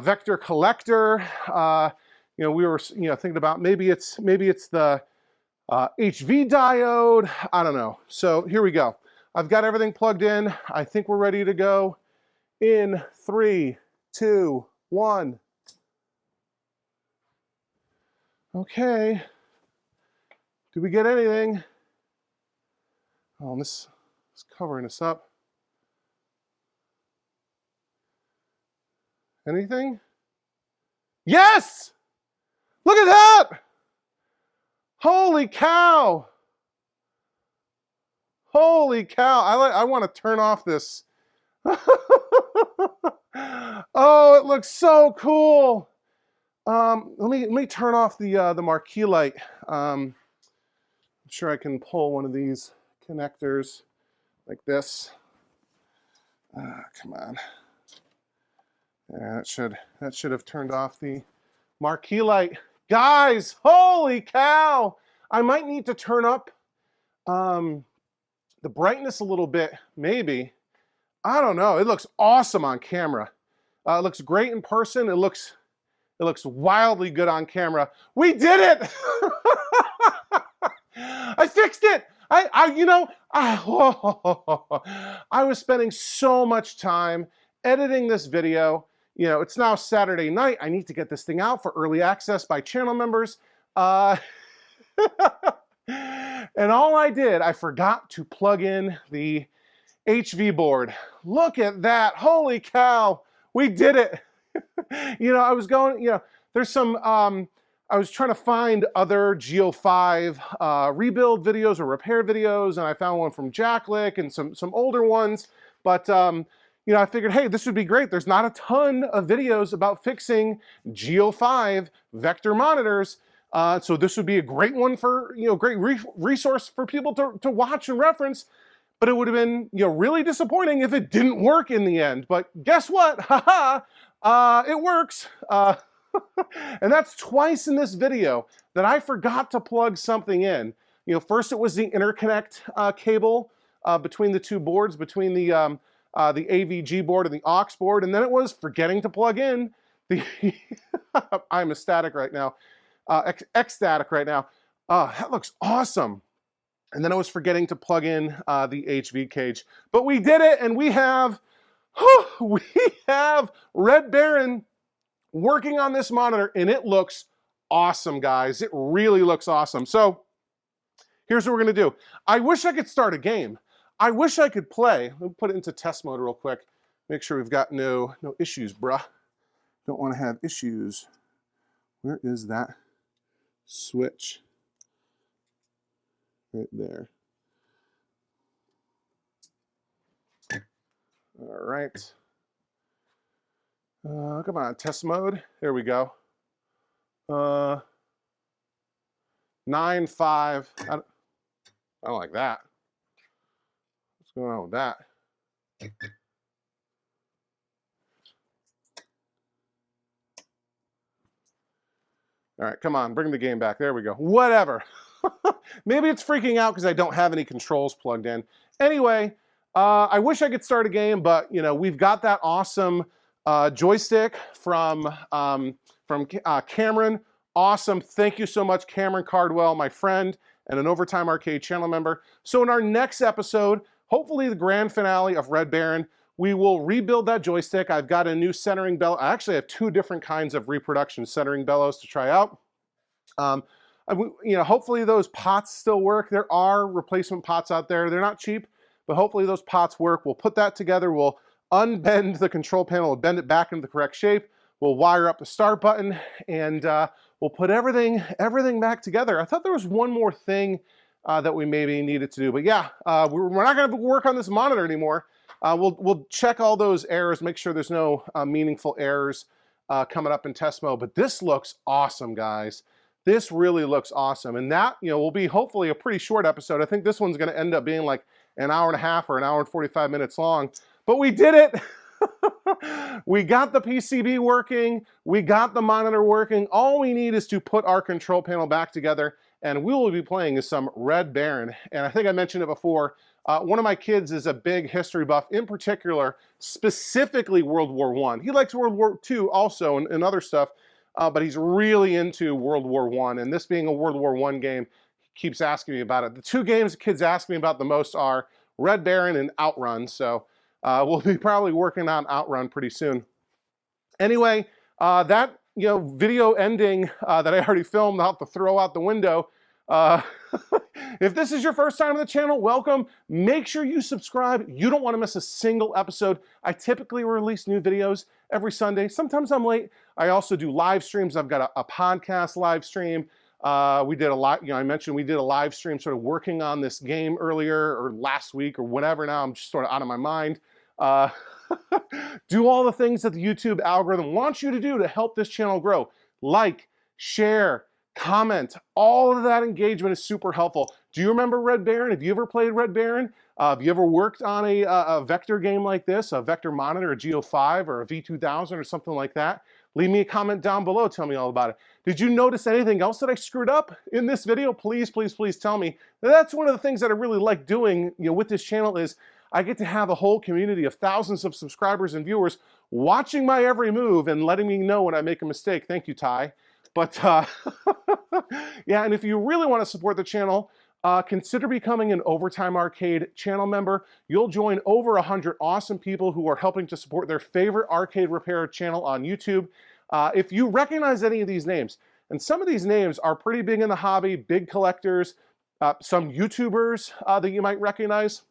Vector Collector. We were, thinking about maybe it's the HV diode. I don't know. So here we go. I've got everything plugged in. I think we're ready to go. In 3, 2, 1. Okay. Did we get anything? Oh, this is covering us up. Anything? Yes! Look at that! Holy cow! Holy cow! I want to turn off this. Oh, it looks so cool. Let me turn off the marquee light. I'm sure I can pull one of these connectors like this. Come on. Yeah, that should have turned off the marquee light. Guys, holy cow! I might need to turn up the brightness a little bit, maybe. I don't know. It looks awesome on camera. It looks great in person. It looks wildly good on camera. We did it! I fixed it! I was spending so much time editing this video. You know, it's now Saturday night. I need to get this thing out for early access by channel members. And all I did, I forgot to plug in the HV board. Look at that. Holy cow. We did it. You know, I was going, you know, there's some, I was trying to find other G05 rebuild videos or repair videos, and I found one from Jacklick and some older ones. But, you know, I figured, hey, this would be great. There's not a ton of videos about fixing G05 vector monitors. So this would be a great one for, you know, great resource for people to watch and reference. But it would have been, you know, really disappointing if it didn't work in the end. But guess what? Haha, it works. And that's twice in this video that I forgot to plug something in. You know, first it was the interconnect cable between the two boards, between the AVG board and the aux board, and then it was forgetting to plug in the I'm ecstatic right now, ecstatic right now. That looks awesome. And then I was forgetting to plug in the HV cage. But we did it, and we have Red Baron working on this monitor, and it looks awesome, guys. It really looks awesome. So here's what we're gonna do. I wish I could start a game. I wish I could play. Let me put it into test mode real quick. Make sure we've got no issues, bruh. Don't want to have issues. Where is that switch? Right there. All right. Come on, test mode. There we go. 9.5. I don't like that. What's going on with that? All right, come on, bring the game back. There we go. Whatever. Maybe it's freaking out because I don't have any controls plugged in. Anyway, I wish I could start a game, but you know, we've got that awesome joystick from Cameron. Awesome. Thank you so much, Cameron Cardwell, my friend and an Overtime Arcade channel member. So in our next episode, hopefully the grand finale of Red Baron, we will rebuild that joystick. I've got a new centering bellow. I actually have two different kinds of reproduction centering bellows to try out. You know, hopefully those pots still work. There are replacement pots out there. They're not cheap, but hopefully those pots work. We'll put that together. We'll unbend the control panel, we'll bend it back into the correct shape. We'll wire up the start button, and we'll put everything back together. I thought there was one more thing that we maybe needed to do, but yeah, we're not going to work on this monitor anymore. We'll check all those errors, make sure there's no meaningful errors coming up in test mode. But this looks awesome, guys. This really looks awesome, and that, you know, will be hopefully a pretty short episode. I think this one's going to end up being like an hour and a half or an hour and 45 minutes long. But we did it. We got the PCB working. We got the monitor working. All we need is to put our control panel back together, and we will be playing some Red Baron. And I think I mentioned it before. One of my kids is a big history buff, in particular, specifically World War I. He likes World War II also and other stuff, but he's really into World War I. And this being a World War I game, he keeps asking me about it. The two games the kids ask me about the most are Red Baron and Outrun. So we'll be probably working on Outrun pretty soon. Anyway, that video ending that I already filmed, I'll have to throw out the window. If this is your first time on the channel, welcome. Make sure you subscribe. You don't want to miss a single episode. I typically release new videos every Sunday. Sometimes I'm late. I also do live streams. I've got a podcast live stream. We did a lot, I mentioned we did a live stream sort of working on this game earlier or last week or whatever. Now I'm just sort of out of my mind. Do all the things that the YouTube algorithm wants you to do to help this channel grow. Like, share, comment, all of that engagement is super helpful. Do you remember Red Baron? Have you ever played Red Baron? Have you ever worked on a vector game like this, a vector monitor, a G05 or a V2000 or something like that? Leave me a comment down below, tell me all about it. Did you notice anything else that I screwed up in this video? Please, please, please tell me. That's one of the things that I really like doing, with this channel is I get to have a whole community of thousands of subscribers and viewers watching my every move and letting me know when I make a mistake. Thank you, Ty. But yeah, and if you really want to support the channel, consider becoming an Overtime Arcade channel member. You'll join over 100 awesome people who are helping to support their favorite arcade repair channel on YouTube. If you recognize any of these names, and some of these names are pretty big in the hobby, big collectors, some YouTubers that you might recognize.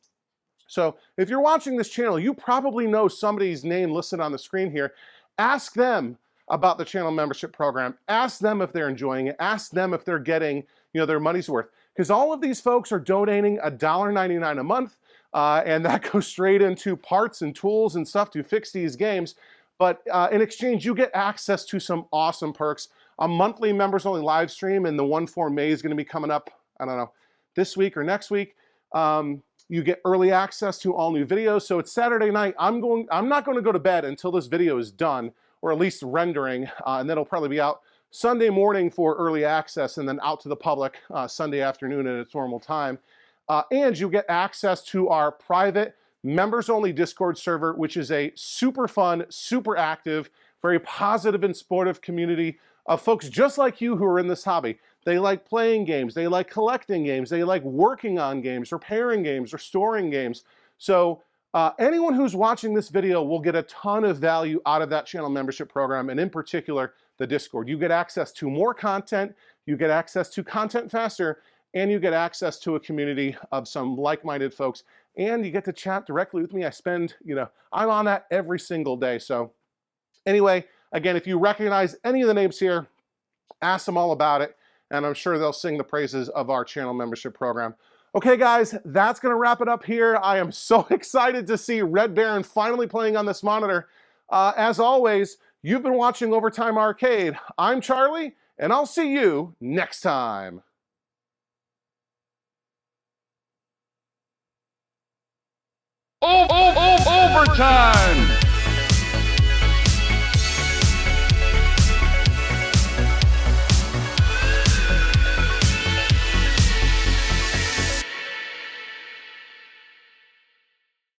So if you're watching this channel, you probably know somebody's name listed on the screen here. Ask them about the channel membership program. Ask them if they're enjoying it. Ask them if they're getting, their money's worth. Because all of these folks are donating $1.99 a month, and that goes straight into parts and tools and stuff to fix these games. But in exchange, you get access to some awesome perks. A monthly members-only live stream, and the one for May is going to be coming up, I don't know, this week or next week. You get early access to all new videos. So it's Saturday night. I'm not going to go to bed until this video is done, or at least rendering, and then it'll probably be out Sunday morning for early access, and then out to the public Sunday afternoon at its normal time. And you get access to our private members-only Discord server, which is a super fun, super active, very positive and supportive community of folks just like you who are in this hobby. They like playing games, they like collecting games, they like working on games, repairing games, or storing games. So anyone who's watching this video will get a ton of value out of that channel membership program, and in particular, the Discord. You get access to more content, you get access to content faster, and you get access to a community of some like-minded folks, and you get to chat directly with me. I spend, I'm on that every single day. So anyway, again, if you recognize any of the names here, ask them all about it, and I'm sure they'll sing the praises of our channel membership program. Okay, guys, that's going to wrap it up here. I am so excited to see Red Baron finally playing on this monitor. As always, you've been watching Overtime Arcade. I'm Charlie, and I'll see you next time. Overtime!